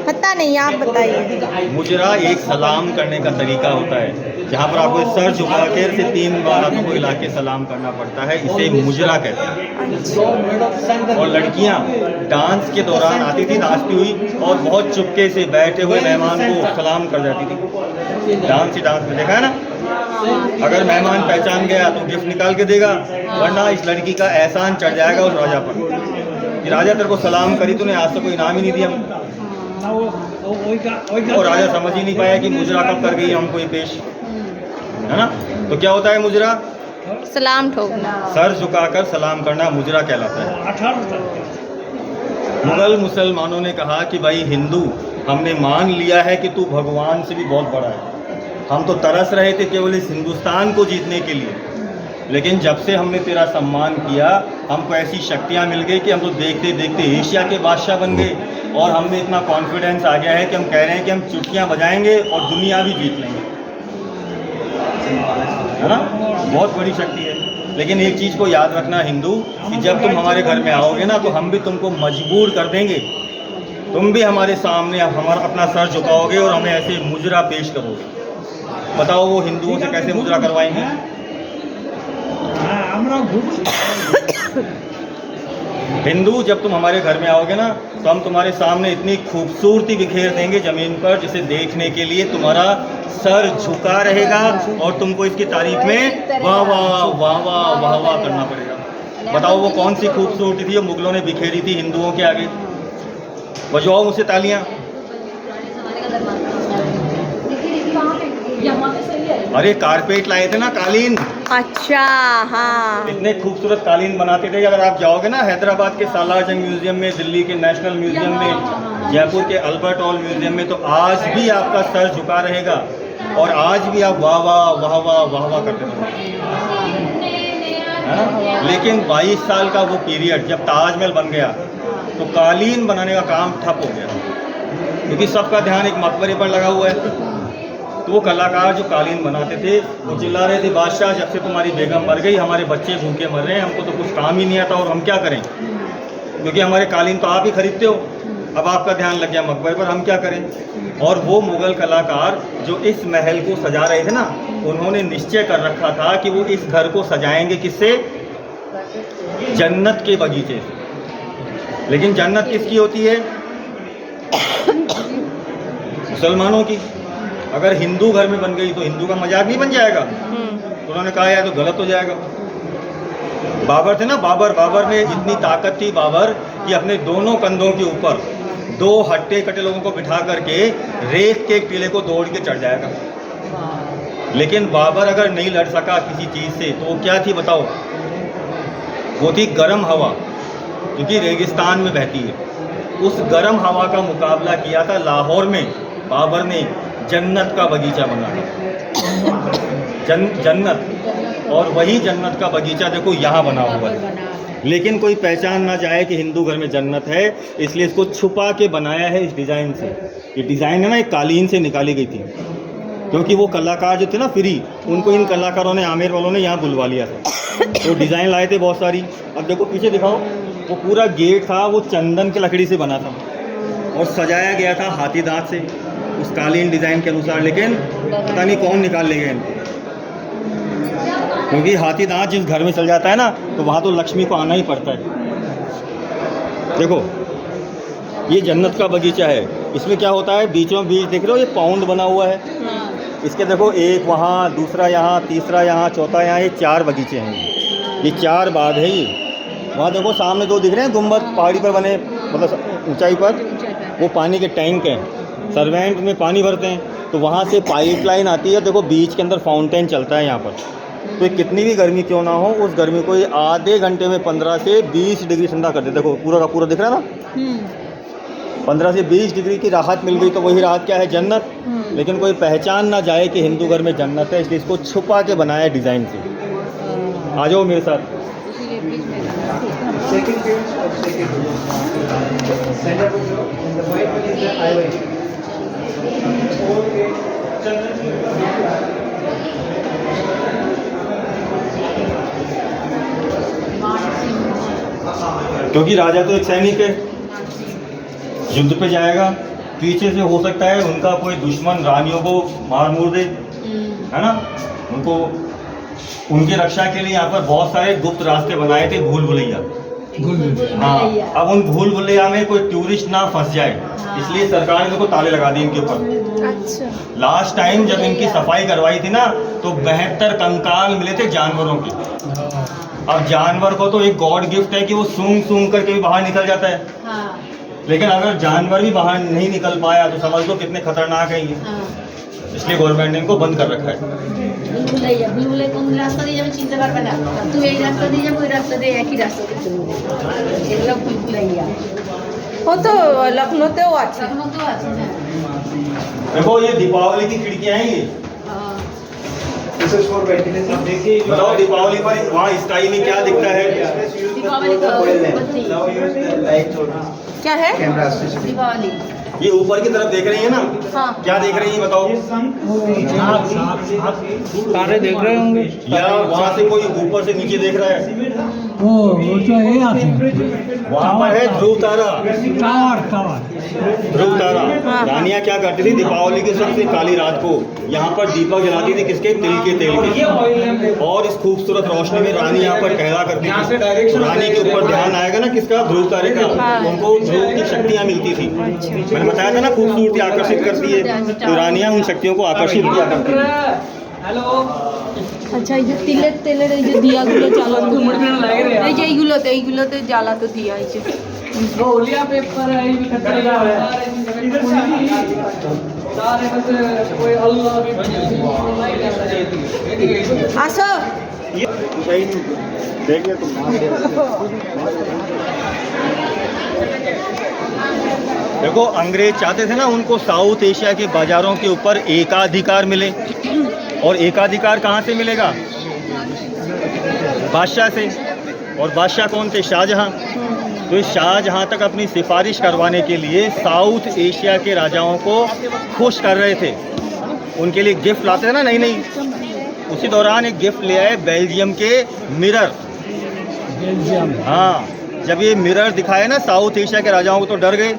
पता नहीं, आप बताइए। मुजरा एक सलाम करने का तरीका होता है, जहाँ पर आपको सर झुका के से 3 बार हाथों को हिला के सलाम करना पड़ता है, इसे मुजरा कहते हैं। और लड़कियाँ डांस के दौरान आती थी नाचती हुई और बहुत चुपके से बैठे हुए मेहमान को सलाम कर जाती थी। डांस ही डांस में देखा है ना, अगर मेहमान पहचान गया तो गिफ्ट निकाल के देगा, वरना इस लड़की का एहसान चढ़ जाएगा उस राजा पर कि राजा तेरे को सलाम करी तूने, आज तो कोई इनाम ही नहीं दिया। और राजा समझ ही नहीं पाया कि मुजरा कब कर गई हमको ये पेश, है ना। तो क्या होता है मुजरा? सलाम ठोकना, सर झुकाकर सलाम करना मुजरा कहलाता है। मुगल मुसलमानों ने कहा कि भाई हिंदू, हमने मान लिया है कि तू भगवान से भी बहुत बड़ा है, हम तो तरस रहे थे केवल इस हिंदुस्तान को जीतने के लिए, लेकिन जब से हमने तेरा सम्मान किया हमको ऐसी शक्तियाँ मिल गई कि हम तो देखते देखते एशिया के बादशाह बन गए। और हमें इतना कॉन्फिडेंस आ गया है कि हम कह रहे हैं कि हम चुटकियाँ बजाएंगे और दुनिया भी जीत लेंगे, है ना। बहुत बड़ी शक्ति है। लेकिन एक चीज़ को याद रखना हिंदू, कि जब तुम हमारे घर में आओगे ना तो हम भी तुमको मजबूर कर देंगे, तुम भी हमारे सामने हमारा अपना सर झुकाओगे और हमें ऐसे मुजरा पेश करोगे। बताओ वो हिंदुओं से कैसे मुजरा करवाएंगे? हिंदू, जब तुम हमारे घर में आओगे ना तो हम तुम्हारे सामने इतनी खूबसूरती बिखेर देंगे ज़मीन पर, जिसे देखने के लिए तुम्हारा सर झुका रहेगा और तुमको इसकी तारीफ में वाह वाह वाह वाह वाह वाह करना पड़ेगा। बताओ वो कौन सी खूबसूरती थी जो मुगलों ने बिखेरी थी हिंदुओं के आगे? बजाओ मुझसे तालियां। अरे कारपेट लाए थे ना, कालीन। अच्छा, हाँ, इतने खूबसूरत कालीन बनाते थे। अगर आप जाओगे ना हैदराबाद के सालारजंग म्यूजियम में, दिल्ली के नेशनल म्यूजियम में, जयपुर के अल्बर्ट हॉल म्यूजियम में, तो आज भी आपका सर झुका रहेगा और आज भी आप वाह वाह वाह वाह वाह वाह करते रहो, है ना। लेकिन 22 साल का वो पीरियड जब ताजमहल बन गया तो कालीन बनाने का काम ठप हो गया, क्योंकि सबका ध्यान एक मकबरे पर लगा हुआ है। तो वो कलाकार जो कालीन बनाते थे वो चिल्ला रहे थे, बादशाह जब से तुम्हारी बेगम मर गई हमारे बच्चे भूखे मर रहे हैं, हमको तो कुछ काम ही नहीं आता और हम क्या करें, क्योंकि हमारे कालीन तो आप ही खरीदते हो, अब आपका ध्यान लग गया मकबरे पर, हम क्या करें। और वो मुग़ल कलाकार जो इस महल को सजा रहे थे ना, उन्होंने निश्चय कर रखा था कि वो इस घर को सजाएंगे किससे, जन्नत के बगीचे से। लेकिन जन्नत किसकी होती है, मुसलमानों की। अगर हिंदू घर में बन गई तो हिंदू का मजाक नहीं बन जाएगा। तो उन्होंने कहा यार तो गलत हो जाएगा। बाबर थे ना, बाबर में इतनी ताकत थी बाबर कि अपने दोनों कंधों के ऊपर 2 हट्टे कटे लोगों को बिठा करके रेत के टीले को दौड़ के चढ़ जाएगा। लेकिन बाबर अगर नहीं लड़ सका किसी चीज़ से तो वो क्या थी बताओ, वो थी गर्म हवा, क्योंकि रेगिस्तान में बहती है। उस गर्म हवा का मुकाबला किया था लाहौर में बाबर ने, जन्नत का बगीचा बना जन्नत, और वही जन्नत का बगीचा देखो यहाँ बना हुआ है। लेकिन कोई पहचान ना जाए कि हिंदू घर में जन्नत है, इसलिए इसको छुपा के बनाया है इस डिज़ाइन से। ये डिज़ाइन है ना एक कालीन से निकाली गई थी, क्योंकि वो कलाकार जो थे ना फ्री, उनको इन कलाकारों ने, आमिर वालों ने यहाँ बुलवा लिया था। तो डिज़ाइन लाए थे बहुत सारी। अब देखो पीछे दिखाओ, वो पूरा गेट था वो चंदन की लकड़ी से बना था और सजाया गया था हाथी दांत से उस कालीन डिज़ाइन के अनुसार। लेकिन पता नहीं कौन निकाल ले गए इनको, क्योंकि हाथी दांत जिस घर में चल जाता है ना तो वहाँ तो लक्ष्मी को आना ही पड़ता है। देखो ये जन्नत का बगीचा है, इसमें क्या होता है, बीचों बीच देख रहे हो ये पाउंड बना हुआ है, इसके देखो एक वहाँ, दूसरा यहाँ, तीसरा यहाँ, चौथा यहाँ, ये 4 बगीचे हैं। ये 4 बाग है ये। वहाँ देखो सामने 2 दिख रहे हैं गुंबद पहाड़ी पर बने, मतलब ऊंचाई पर, वो पानी के टैंक हैं, सर्वेंट में पानी भरते हैं। तो वहाँ से पाइप लाइन आती है, देखो बीच के अंदर फाउंटेन चलता है यहाँ पर। तो कितनी भी गर्मी क्यों ना हो, उस गर्मी को ये आधे घंटे में 15 से 20 डिग्री ठंडा कर दे। देखो पूरा का पूरा दिख रहा है ना, 15 से 20 डिग्री की राहत मिल गई। तो वही राहत क्या है, जन्नत। लेकिन कोई पहचान ना जाए कि हिंदू घर में जन्नत है, इसलिए इसको छुपा के बनाया डिज़ाइन से। आ जाओ मेरे साथ। क्योंकि राजा तो एक सैनिक है, युद्ध पे जाएगा, पीछे से हो सकता है उनका कोई दुश्मन रानियों को मार मूर दे, है ना। उनको उनकी रक्षा के लिए यहाँ पर बहुत सारे गुप्त रास्ते बनाए थे, भूल भुलैया। हाँ, अब उन भूल भुलैया में कोई टूरिस्ट ना फंस जाए, इसलिए सरकार ने को ताले लगा दिए इनके ऊपर। अच्छा। लास्ट टाइम जब इनकी सफाई करवाई थी ना तो 72 कंकाल मिले थे जानवरों के। अब जानवर को तो एक गॉड गिफ्ट है कि वो सूंघ सूंघ करके भी बाहर निकल जाता है। लेकिन अगर जानवर भी बाहर नहीं निकल पाया तो समझ लो कितने खतरनाक है ये। इसलिए गवर्नमेंट ने इनको बंद कर रखा है। रास्ता দিয়ে যাবে চিনতে পারবে না, তুই এই রাস্তা দিয়ে যাবো, ওই রাস্তা দিয়ে একই রাস্তা দিয়ে চলবে, এগুলো ভুলভুলাইয়া। वो तो लखनऊ আছে। লখনৌতেও আছে। হ্যাঁ, देखो ये दीपावली की खिड़कियां हैं ये। बताओ दीपावली पर वहाँ स्काई में क्या दिखता है? दीपावली का बत्ती, क्या है? दीपावली। ये ऊपर की तरफ देख रही है ना, हाँ। क्या देख रही है बताओ? तारे देख रहे होंगे, या वहाँ से कोई ऊपर से नीचे देख रहा है? वो तो ये आते हैं वहाँ पर है ध्रुव तारा। ध्रुव तारा। हाँ। रानियाँ क्या करती थी दीपावली के सबसे काली रात को यहाँ पर दीपक जलाती थी, किसके? तिल के तेल के। और इस खूबसूरत रोशनी में रानी यहाँ पर कहला करती थी। तो रानी के ऊपर ध्यान आएगा ना किसका? ध्रुव तारे का। उनको ध्रुव की शक्तियाँ मिलती थी। मैंने बताया था ना खूबसूरती आकर्षित करती है, तो रानियाँ उन शक्तियों को आकर्षित किया करती है। আচ্ছা, এই যে তেলের এই যে দিয়াগুলো জ্বালাতো, এই যে এইগুলোতে জ্বালাতো দিয়া, এই যে আসো। देखिए तुम देखो अंग्रेज चाहते थे ना उनको साउथ एशिया के बाजारों के ऊपर एकाधिकार मिले, और एकाधिकार कहाँ से मिलेगा? बादशाह से। और बादशाह कौन थे? शाहजहां। तो इस शाहजहां तक अपनी सिफारिश करवाने के लिए साउथ एशिया के राजाओं को खुश कर रहे थे, उनके लिए गिफ्ट लाते थे ना नई नई। उसी दौरान एक गिफ्ट ले आए बेल्जियम के मिरर। हाँ, जब ये मिरर दिखाए ना साउथ एशिया के राजाओं को तो डर गए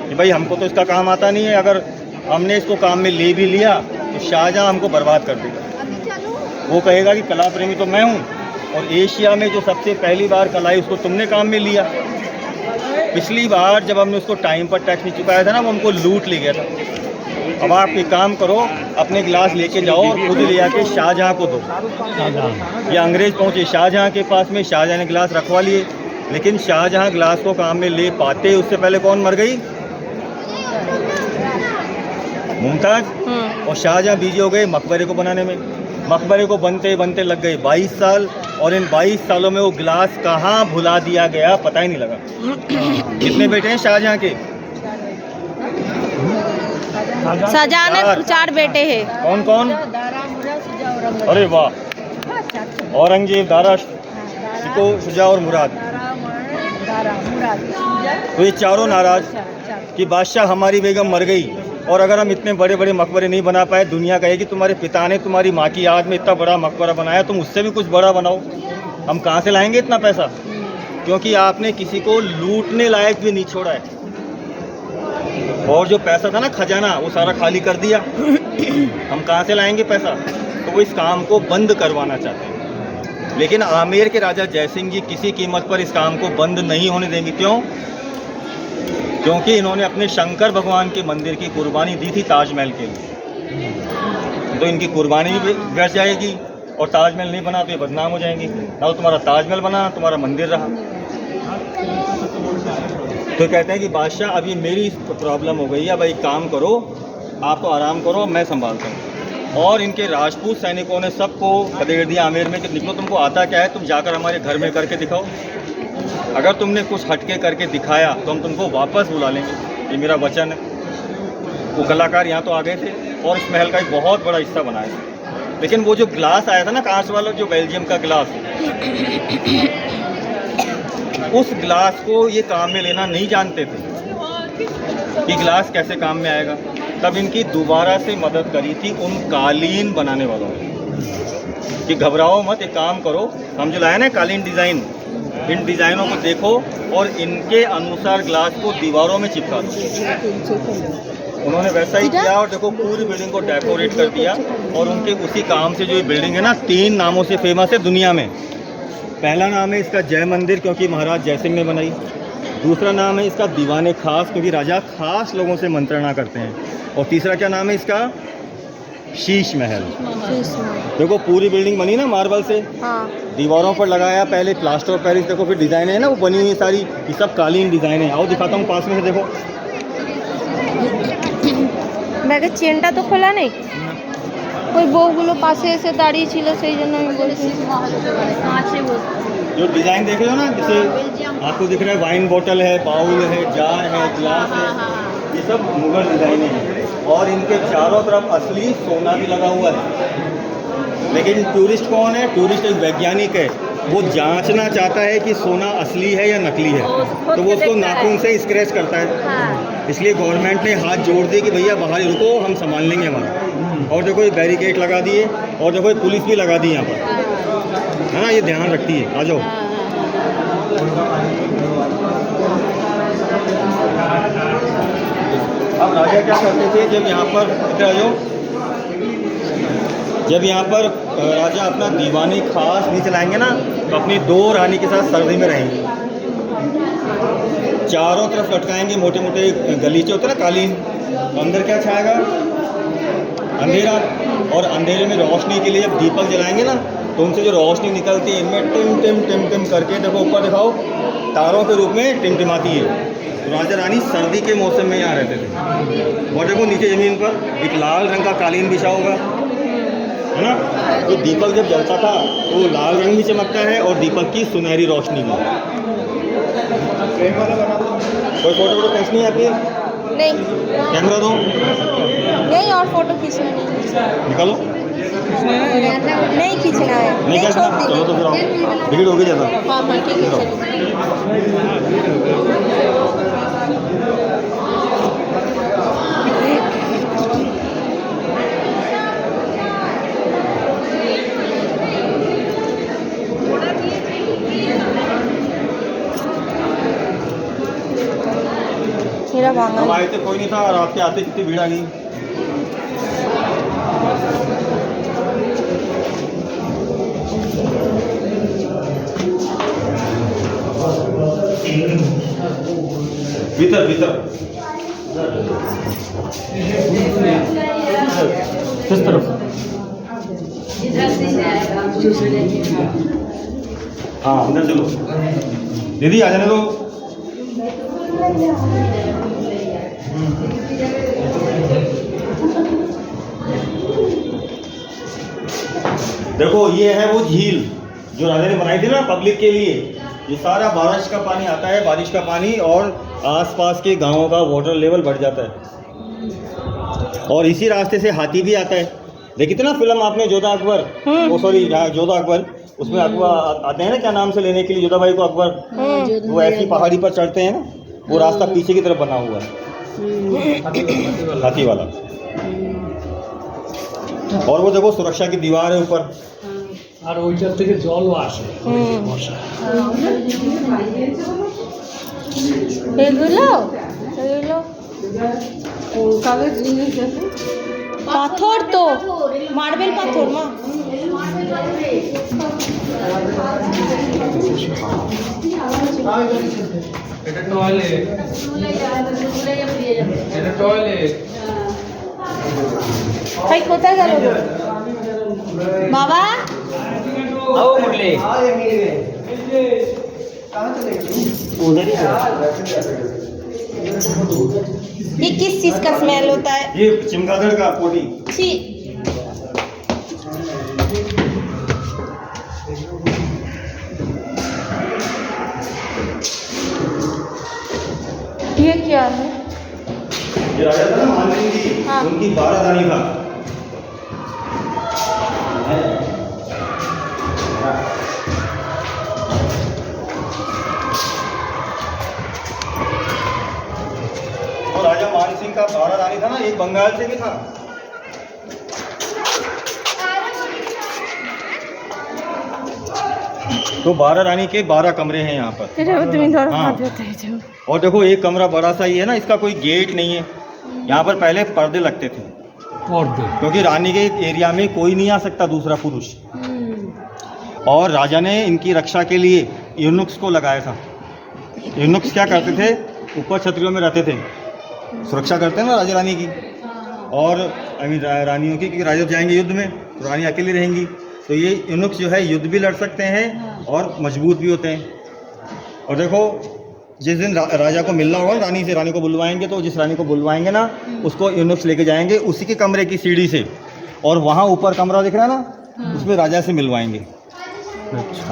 कि भाई हमको तो इसका काम आता नहीं है, अगर हमने इसको काम में ले भी लिया तो शाहजहां हमको बर्बाद कर देगा। वो कहेगा कि कला प्रेमी तो मैं हूँ, और एशिया में जो सबसे पहली बार कला आई उसको तुमने काम में लिया। पिछली बार जब हमने उसको टाइम पर टैक्स नहीं चुकाया था ना, वो हमको लूट ले गया था। अब आप एक काम करो, अपने गिलास लेके जाओ और खुद ले आके शाहजहां को दो। ये अंग्रेज पहुँचे शाहजहां के पास में, शाहजहां ने गिलास रखवा लिए, लेकिन शाहजहां गिलास को काम में ले पाते उससे पहले कौन मर गई? मुमताज। और शाहजहां बिजी हो गए मकबरे को बनाने में। मकबरे को बनते बनते लग गए 22 साल, और इन 22 सालों में वो गिलास कहाँ भुला दिया गया पता ही नहीं लगा। कितने बेटे हैं शाहजहां के? शाहजहां ने 4 बेटे हैं। कौन कौन? अरे वाह, औरंगजेब, दारा, शिको, शुजा और मुराद। तो ये चारों नाराज कि बादशाह हमारी बेगम मर गई, और अगर हम इतने बड़े बड़े मकबरे नहीं बना पाए, दुनिया कहेगी तुम्हारे पिता ने तुम्हारी माँ की याद में इतना बड़ा मकबरा बनाया, तुम उससे भी कुछ बड़ा बनाओ। हम कहाँ से लाएंगे इतना पैसा? क्योंकि आपने किसी को लूटने लायक भी नहीं छोड़ा है, और जो पैसा था ना खजाना वो सारा खाली कर दिया। हम कहाँ से लाएंगे पैसा? तो वो इस काम को बंद करवाना चाहते हैं, लेकिन आमेर के राजा जयसिंह जी किसी कीमत पर इस काम को बंद नहीं होने देंगे। क्यों? क्योंकि इन्होंने अपने शंकर भगवान के मंदिर की कुर्बानी दी थी ताजमहल के लिए, तो इनकी कुर्बानी भी व्यर्थ जाएगी, और ताजमहल नहीं बना तो ये बदनाम हो जाएंगी। ना तो तुम्हारा ताजमहल बना, तुम्हारा मंदिर रहा। तो कहते हैं कि बादशाह अभी मेरी प्रॉब्लम हो गई है, अब एक काम करो, आप तो आराम करो, मैं संभालता हूँ। और इनके राजपूत सैनिकों ने सबको खदेड़ दिया आमेर में कि निकलो, तुमको आता क्या है, तुम जाकर हमारे घर में करके दिखाओ। अगर तुमने कुछ हटके करके दिखाया तो हम तुमको वापस बुला लेंगे, ये मेरा वचन है। वो कलाकार यहाँ तो आ गए थे और इस महल का एक बहुत बड़ा हिस्सा बनाया था। लेकिन वो जो ग्लास आया था ना कांच वाला, जो बेल्जियम का ग्लास, उस ग्लास को ये काम में लेना नहीं जानते थे कि ग्लास कैसे काम में आएगा। तब इनकी दोबारा से मदद करी थी उन कालीन बनाने वालों ने कि घबराओ मत, एक काम करो, हम जो लाए ना कालीन डिज़ाइन, इन डिज़ाइनों को देखो और इनके अनुसार ग्लास को दीवारों में चिपका दो। उन्होंने वैसा ही किया, और देखो पूरी बिल्डिंग को डेकोरेट कर दिया। और उनके उसी काम से जो ये बिल्डिंग है ना, 3 नामों से फेमस है दुनिया में। पहला नाम है इसका जय मंदिर, क्योंकि महाराज जयसिंह ने बनाई। दूसरा नाम है इसका दीवाने खास, क्योंकि राजा खास लोगों से मंत्रणा करते हैं। और तीसरा क्या नाम है इसका? शीश महल। देखो पूरी बिल्डिंग बनी ना मार्बल से, हाँ। दीवारों पर लगाया पहले प्लास्टर ऑफ पेरिस, देखो फिर डिज़ाइन है ना वो बनी हुई सारी, ये सब कालीन डिज़ाइन है। आओ दिखाता हूँ पास में से, देखो ব্যাগের চেনটা তো খোলা নেই, ওই বউগুলো পাশে এসে দাঁড়িয়ে ছিল, সেই জন্য আমি বলছি। जो डिज़ाइन देख रहे हो ना, जैसे आपको दिख रहा है वाइन बॉटल है, बाउल है, जार है, ग्लास है, ये सब मुगल डिज़ाइने हैं। और इनके चारों तरफ असली सोना भी लगा हुआ है। लेकिन टूरिस्ट कौन है? टूरिस्ट एक वैज्ञानिक है, वो जांचना चाहता है कि सोना असली है या नकली है, तो वो उसको नाखून से स्क्रैच करता है। इसलिए गवर्नमेंट ने हाथ जोड़ दिए कि भैया बाहर ही रुको, हम संभाल लेंगे हमारा। और देखो ये बैरिकेड लगा दिए, और देखो ये पुलिस भी लगा दी यहाँ पर, है ना, ये ध्यान रखती है। आ जाओ। अब राजा क्या करते थे, जब यहाँ पर इधर आ जाओ, जब यहाँ पर राजा अपना दीवानी खास नहीं चलाएंगे ना, तो अपनी 2 रानी के साथ सर्दी में रहेंगे। चारों तरफ लटकाएंगे मोटे मोटे गलीचे होते ना कालीन, तो अंदर क्या छाएगा? अंधेरा। और अंधेरे में रोशनी के लिए जब दीपक जलाएंगे ना, तो उनसे जो रोशनी निकलती है इनमें टिम टिम टिम टिम करके, देखो ऊपर दिखाओ, तारों के रूप में टिमटिमाती है। तो राजा रानी सर्दी के मौसम में यहाँ रहते थे। और देखो नीचे ज़मीन पर एक लाल रंग का कालीन बिछा होगा, है ना, तो दीपक जब जलता था तो वो लाल रंग भी चमकता है और दीपक की सुनहरी रोशनी भी। कोई फोटो वोटो खींचनी है आपकी? नहीं कैमरा दो, नहीं और फोटो खींचना नहीं, निकालो। नहीं खींचना है, नहीं छोड़ खींचना, दीजिए। चलो तो फिर आओ, टिकट हो गई ज़्यादा। हाँ हाँ ठीक है चलो। मेरा हम भांगा आए थे कोई नहीं था और आपके आते कितनी भीड़ आ गई। भीतर भीतर किस तरफ? हाँ अंदर चलो, दीदी आ जाने दो। देखो ये है वो झील जो राजा ने बनाई थी ना पब्लिक के लिए। ये सारा बारिश का पानी आता है, बारिश का पानी, और आसपास के गांवों का वाटर लेवल बढ़ जाता है। और इसी रास्ते से हाथी भी आता है। देखी थी ना फिल्म आपने जोधा अकबर, वो सॉरी जोधा अकबर, उसमें अकबर आते हैं ना, क्या नाम से लेने के लिए जोधा भाई को अकबर, वो ऐसी पहाड़ी पर चढ़ते हैं ना, वो रास्ता पीछे की तरफ बना हुआ है, हाथी वाला। और वो देखो सुरक्षा की दीवार है ऊपर। আর ওইটার থেকে জলও আসে বর্ষা। এগুলো এগুলো কলকাতার জিনিস আছে। পাথর তো, মার্বেল পাথর মা। এটা টয়লেট, এটা টয়লেট। ভাই কোথায় গেল গো? বাবা आओ मुरली, उधर ही ये किस चीज का स्मेल होता है? ये चमगादड़ का पोटी। छी ये क्या है? ये राजा था ना मानसिंह जी, हाँ। उनकी 12 रानी था। और राजा मानसिंह का 12 रानी था ना, एक बंगाल से भी था। तो 12 रानी के 12 कमरे हैं यहाँ पर। हाँ। और देखो एक कमरा बड़ा सा ही है ना, इसका कोई गेट नहीं है। यहाँ पर पहले पर्दे लगते थे, क्योंकि रानी के एरिया में कोई नहीं आ सकता दूसरा पुरुष। और राजा ने इनकी रक्षा के लिए यूनुक्स को लगाया था। यूनुक्स क्या करते थे, ऊपर छतरियों में रहते थे, सुरक्षा करते हैं ना राजा रानी की, और रानियों की, क्योंकि राजा जाएंगे युद्ध में तो रानी अकेली रहेंगी। तो ये यूनुक्स जो है युद्ध भी लड़ सकते हैं और मजबूत भी होते हैं। और देखो जिस दिन राजा को मिलना होगा रानी से, रानी को बुलवाएंगे, तो जिस रानी को बुलवाएंगे ना उसको यूनुक्स लेके जाएंगे उसी के कमरे की सीढ़ी से, और वहाँ ऊपर कमरा दिख रहा है ना, उसमें राजा से मिलवाएंगे। अच्छा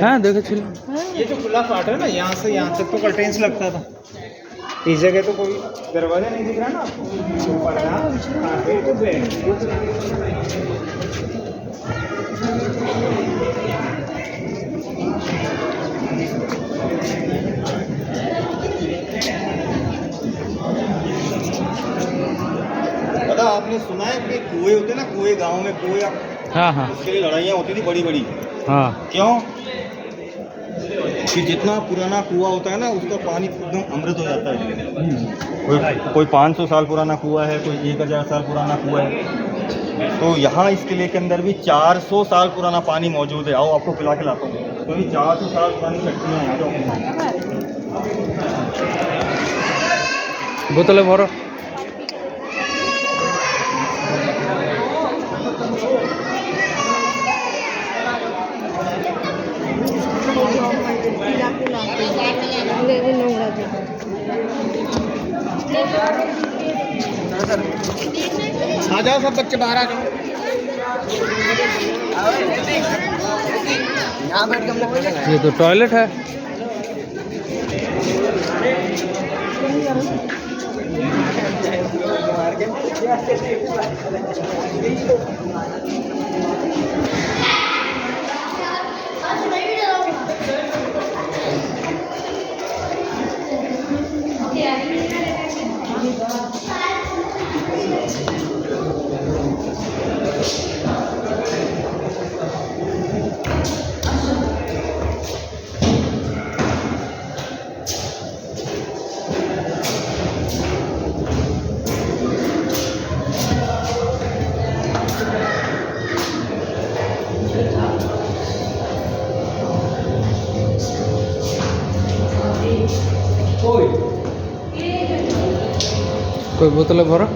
हाँ देखे। ये जो खुला पार्ट है ना, यहाँ से यहाँ तक तो कर्टेन्स लगता था। इस जगह तो कोई दरवाजा नहीं दिख रहा ना आपको। दादा आपने सुना है कि कुएं होते हैं ना, कुएं गाँव में कुएं, हाँ हाँ उसके लिए लड़ाइयाँ होती थी बड़ी बड़ी। हाँ। क्यों? कि जितना पुराना कुआं होता है ना उसका पानी एकदम अमृत हो जाता है। कोई 500 साल पुराना कुआं है, कोई 1000 साल पुराना कुआं है, तो यहाँ इस किले के अंदर भी 400 साल पुराना पानी मौजूद है। आओ आपको पिला के लाता हूँ, तो ये 400 साल पुरानी शक्तियाँ हैं। बोतले भरो। आ जाओ सब बच्चे बाहर आ जाओ। ये तो टॉयलेट है। कोई बोतले भरो,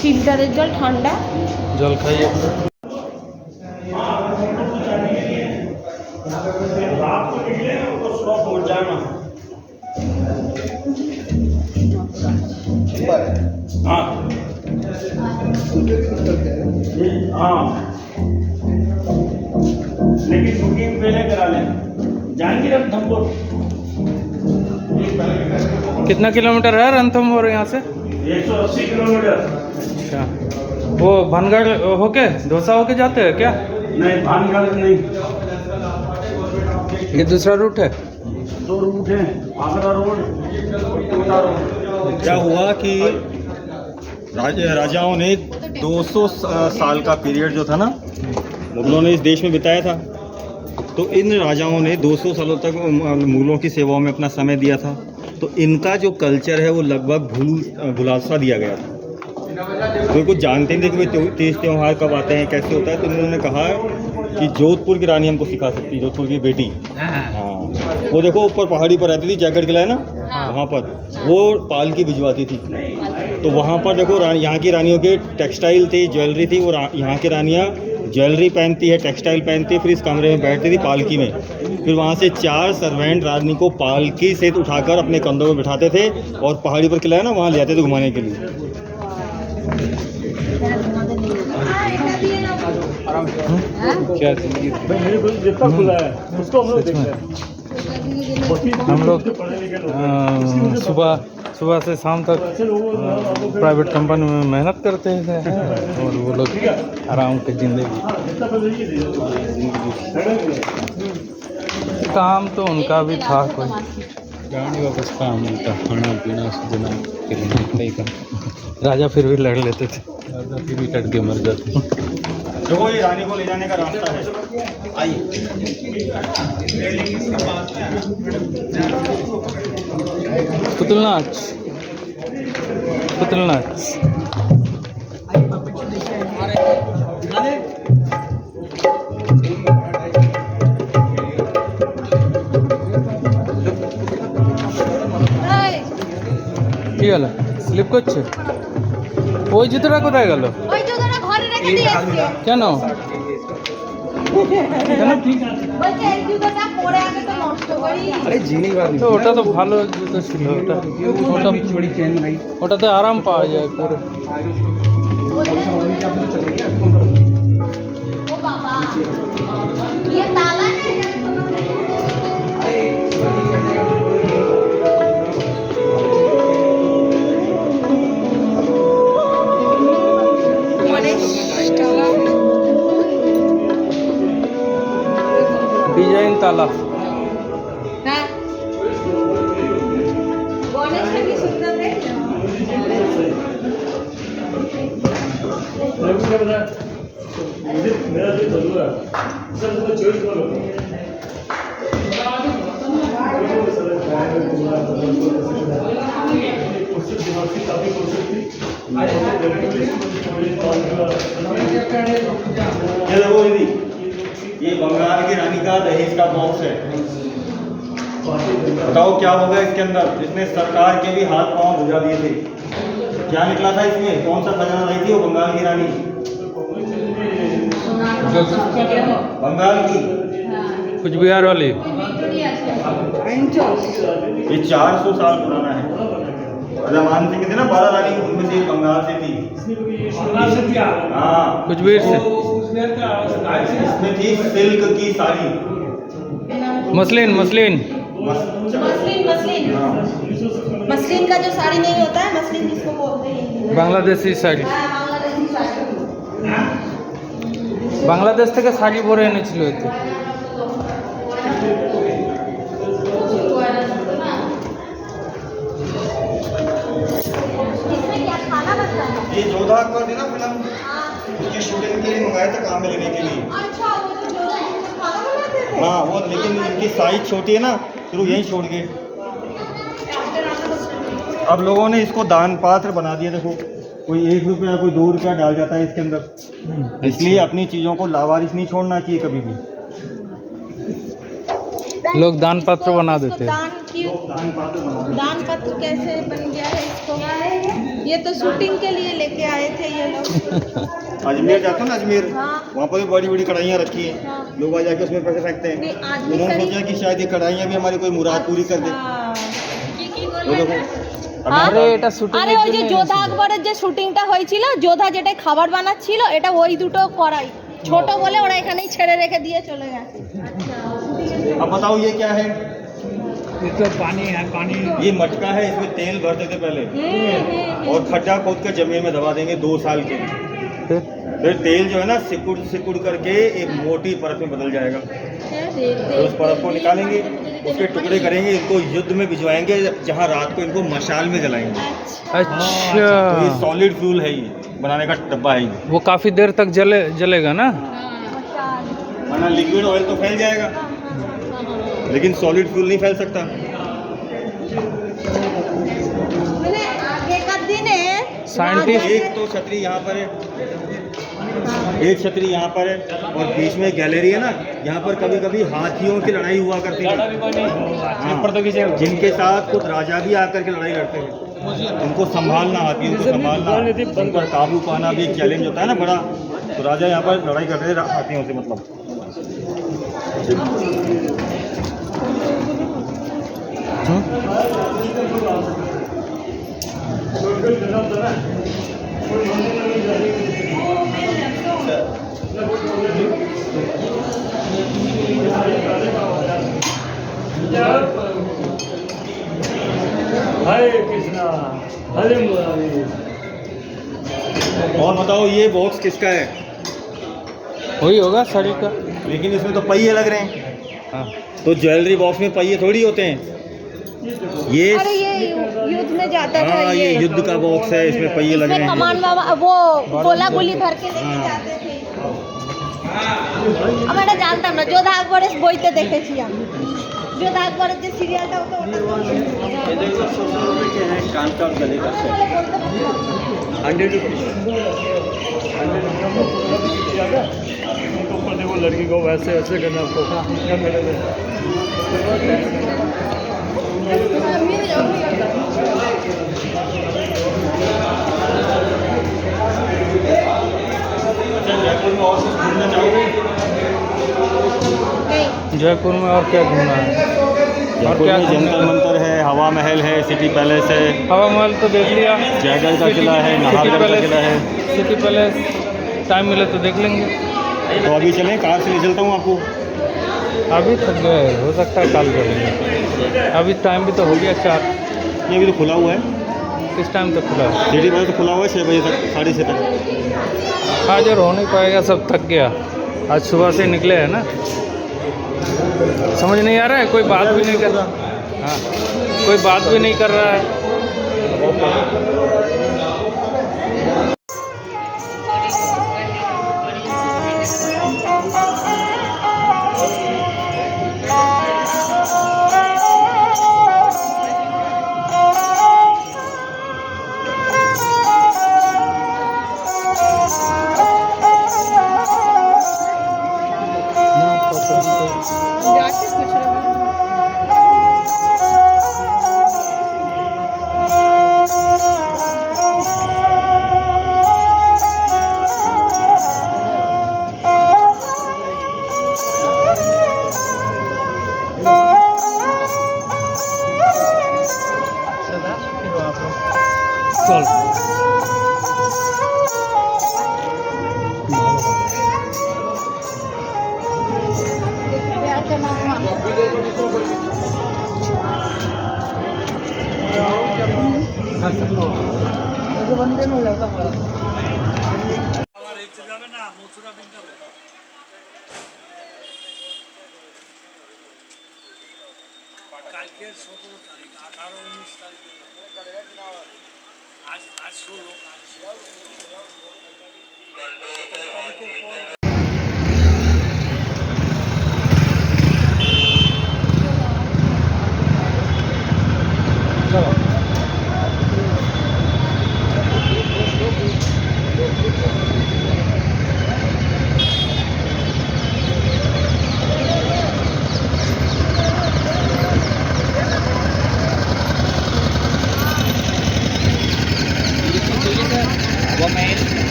ফিল্টারের জল ঠান্ডা। जल खाइए। लेकिन बुकिंग पहले करा लें, जाएंगे रणथंभौर। कितना किलोमीटर है रणथंभौर यहाँ से? 180 किलोमीटर। अच्छा, वो भानगढ़ होके डोसा होके जाते हैं क्या? नहीं, भानगढ़ नहीं, ये दूसरा रूट है। 2 रूट हैं, आगरा रोड, कोटा रोड। क्या हुआ कि राजाओं ने 200 साल का पीरियड जो था ना, मुगलों ने इस देश में बिताया था। तो इन राजाओं ने 200 सालों तक मुगलों की सेवाओं में अपना समय दिया था। तो इनका जो कल्चर है वो लगभग भुलासा दिया गया था। कोई कुछ जानते नहीं थे कि भाई तीज त्यौहार कब आते हैं, कैसे होता है। तो इन्होंने कहा कि जोधपुर की रानी हमको सिखा सकती है, जोधपुर की बेटी। हाँ, वो देखो ऊपर पहाड़ी पर रहती थी, जैकेट किला है ना, वहाँ पर वो पालकी भिजवाती थी। तो वहाँ पर देखो यहाँ की रानियों के टेक्सटाइल थी, ज्वेलरी थी। वो यहाँ की रानियाँ ज्वेलरी पहनती है, टेक्सटाइल पहनती है, फिर इस कमरे में बैठती थी पालकी में। फिर वहाँ से 4 सर्वेंट रानी को पालकी से उठाकर अपने कंधों में बिठाते थे और पहाड़ी पर किला है ना, वहाँ ले जाते थे घुमाने के लिए। क्या जितना खुला है उसको हम लोग देखते हैं। हम लोग सुबह से शाम तक प्राइवेट कंपनी में मेहनत करते हैं और वो लोग आराम की जिंदगी। काम तो उनका भी था, कोई गाड़ी वापस काम मिलता, खाना पीना सुना का। राजा फिर भी लड़ लेते थे, राजा फिर भी कट के मर जाते। देखो ये रानी को ले जाने का रास्ता है, आइए। पुतलनाच, पुतलनाच। কি হলো স্লিপ করছে? ওই জুতোটা কোথায় গেল? ওই জুতোটা ঘরে রেখে দিয়ে এসেছে। কেন? বলছে এই জুতোটা পরে আগে তো নষ্ট করি। তো ওটা তো ভালো জুতো ছিল, ওটাতে আরাম পাওয়া যায় পুরো। ও বাবা, ये ताला है। डिजाइन ताला। হ্যাঁ, গণেশটা কি সুন্দর দেখলে? मेरा जो जरूर है सर तो चॉइस करो। ये बंगाल की रानी का दहेज का बॉक्स है। बताओ क्या होगा इसके अंदर? इसने सरकार के भी हाथ पांव बुझा दिए थे। क्या निकला था इसमें? कौन सा खजाना लाई थी वो बंगाल की रानी? बंगाल की कुछ बिहार वाली। ये 400 साल पुराना है। राजा मान सिंह थे ना 12 रानी, उनमें से एक बंगाल से थी। हाँ, कुछ भी से इसमें थी सिल्क की sari, muslin muslin muslin muslin muslin का जो साड़ी नहीं होता है, मसलिन जिसको बोलते हैं, बांग्लादेशी শাড়ি। बांग्लादेशी साड़ी। বাংলাদেশ থেকে শাড়ি ভরে এনেছিল এতে। इसमें क्या खाना बनता है? ये जोधा अकबर थी ना फिल्म, उसकी शूटिंग के लिए मंगाए थे काम में लेने के लिए। अच्छा, वो जो खाना बनाते थे। हाँ वो, लेकिन इनकी साइज छोटी है ना, फिर वो यहीं छोड़ गए। अब लोगों ने इसको दान पात्र बना दिया। देखो कोई 1 रुपया कोई 2 रुपया डाल जाता है इसके अंदर, इसलिए अपनी चीज़ों को लावारिस नहीं छोड़ना चाहिए कभी भी। लोग दान पात्र बना देते हैं। दान क्यों? दान पात्र बना देते दान पत्र कैसे बन गया है इसको? ये तो शूटिंग के लिए लेके आए थे ये लोग। हैं। अजमेर जाते हो ना, अजमेर, हाँ। वहाँ पर भी बड़ी बड़ी कढ़ाइयाँ रखी हैं, हाँ। लोग आ जाके उसमें पैसे फेंकते हैं। नहीं, आज भी उन्होंने करी- सोचा कि शायद ये कढ़ाइयाँ भी हमारी कोई मुराद पूरी कर दे। हाँ। वो देखो আরে এটা শুটিং আরে ওই যে যোধা আকবরের যে শুটিংটা হয়েছিল, যোধা যেটা খাবার বানাচ্ছিল, এটা ওই দুটো কড়াই ছোট বলে ওরা এখানেই ছেড়ে রেখে দিয়ে চলে গেছে। अब बताओ ये क्या है? ये तो पानी है, पानी। ये मटका है, इसमें तेल भरते थे पहले और खड्डा खोद कर जमीन में दबा देंगे 2 साल के। फिर तेल जो है ना सिकुड़ सिकुड़ करके एक मोटी परत में बदल जाएगा। तो उस परत को निकालेंगे, उसके टुकड़े करेंगे, इनको युद्ध में भिजवाएंगे, जहाँ रात को इनको मशाल में जलाएंगे। अच्छा तो ये सॉलिड फ्यूल है, ये बनाने का डब्बा है ये। वो काफी देर तक जलेगा ना। वरना लिक्विड ऑयल तो फैल जाएगा, लेकिन सॉलिड फ्यूल नहीं फैल सकता। मैंने आगे का दिन है साइंटिस्ट एक तो छतरी यहाँ पर है, एक छतरी यहाँ पर है, और बीच में गैलरी है ना, यहाँ पर कभी कभी हाथियों की लड़ाई हुआ करती थी। हाँ, जिनके साथ खुद राजा भी आकर के लड़ाई लड़ते हैं, उनको संभालना, हाथियों को संभालना, उन पर काबू पाना भी एक चैलेंज होता है ना बड़ा। तो राजा यहाँ पर लड़ाई करते थे हाथियों से, मतलब। हरे कृष्णा, हरे मुरारी। और बताओ ये बॉक्स किसका है? वही होगा साड़ी का। लेकिन इसमें तो पहिए लग रहे हैं। हाँ तो ज्वेलरी बॉक्स में पहिए थोड़ी होते हैं। ये अरे ये युद्ध में जाता था, हाँ, ये युद्ध का बॉक्स है, इसमें पहिए लग रहे इसमें हैं। कमान बाबा वो गोला गुली भर के लेके हाँ। जाते थे। আমরা এটা জানতাম না, যোধা আকবরের বইতে দেখেছি আমি। যোধা আকবরের যে সিরিয়ালটা হতো ওটা ये देखो 100 रुपए के हैं, कान का और गले का सेट, 100 रुपीज़। ऊपर देखो लड़की को वैसे ऐसे करना आपको। अच्छा, जयपुर में और कुछ घूमना चाहोगे? जयपुर में और क्या घूमना है? और जयपुर क्या में जंतर मंतर है, हवा महल है, सिटी पैलेस है, हवा महल तो देख लिया, जयगढ़ का किला है, नाहरगढ़ का किला है। सिटी पैलेस टाइम मिले तो देख लेंगे। तो अभी चलें, कार से ले चलता हूँ आपको। अभी थक गए, हो सकता है कल करेंगे। अभी टाइम भी तो हो गया 4। ये अभी तो खुला हुआ है, किस टाइम तक खुला है? सिटी पैलेस तो खुला हुआ है 6 बजे तक, 6:30 तक। आज और हो नहीं पाएगा, सब थक गया। आज सुबह से निकले हैं ना, समझ नहीं आ रहा है, कोई बात भी नहीं कर रहा। हाँ, कोई बात भी नहीं कर रहा है। जाके कुछ चल কালকে 17 তারিখ 18 19 তারিখ আজ 16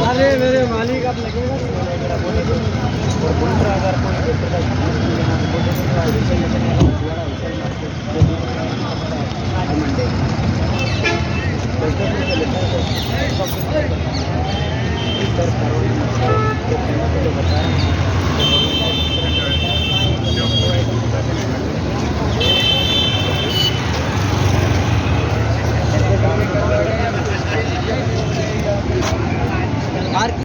अरे मेरे मालिक आप लगेगा सर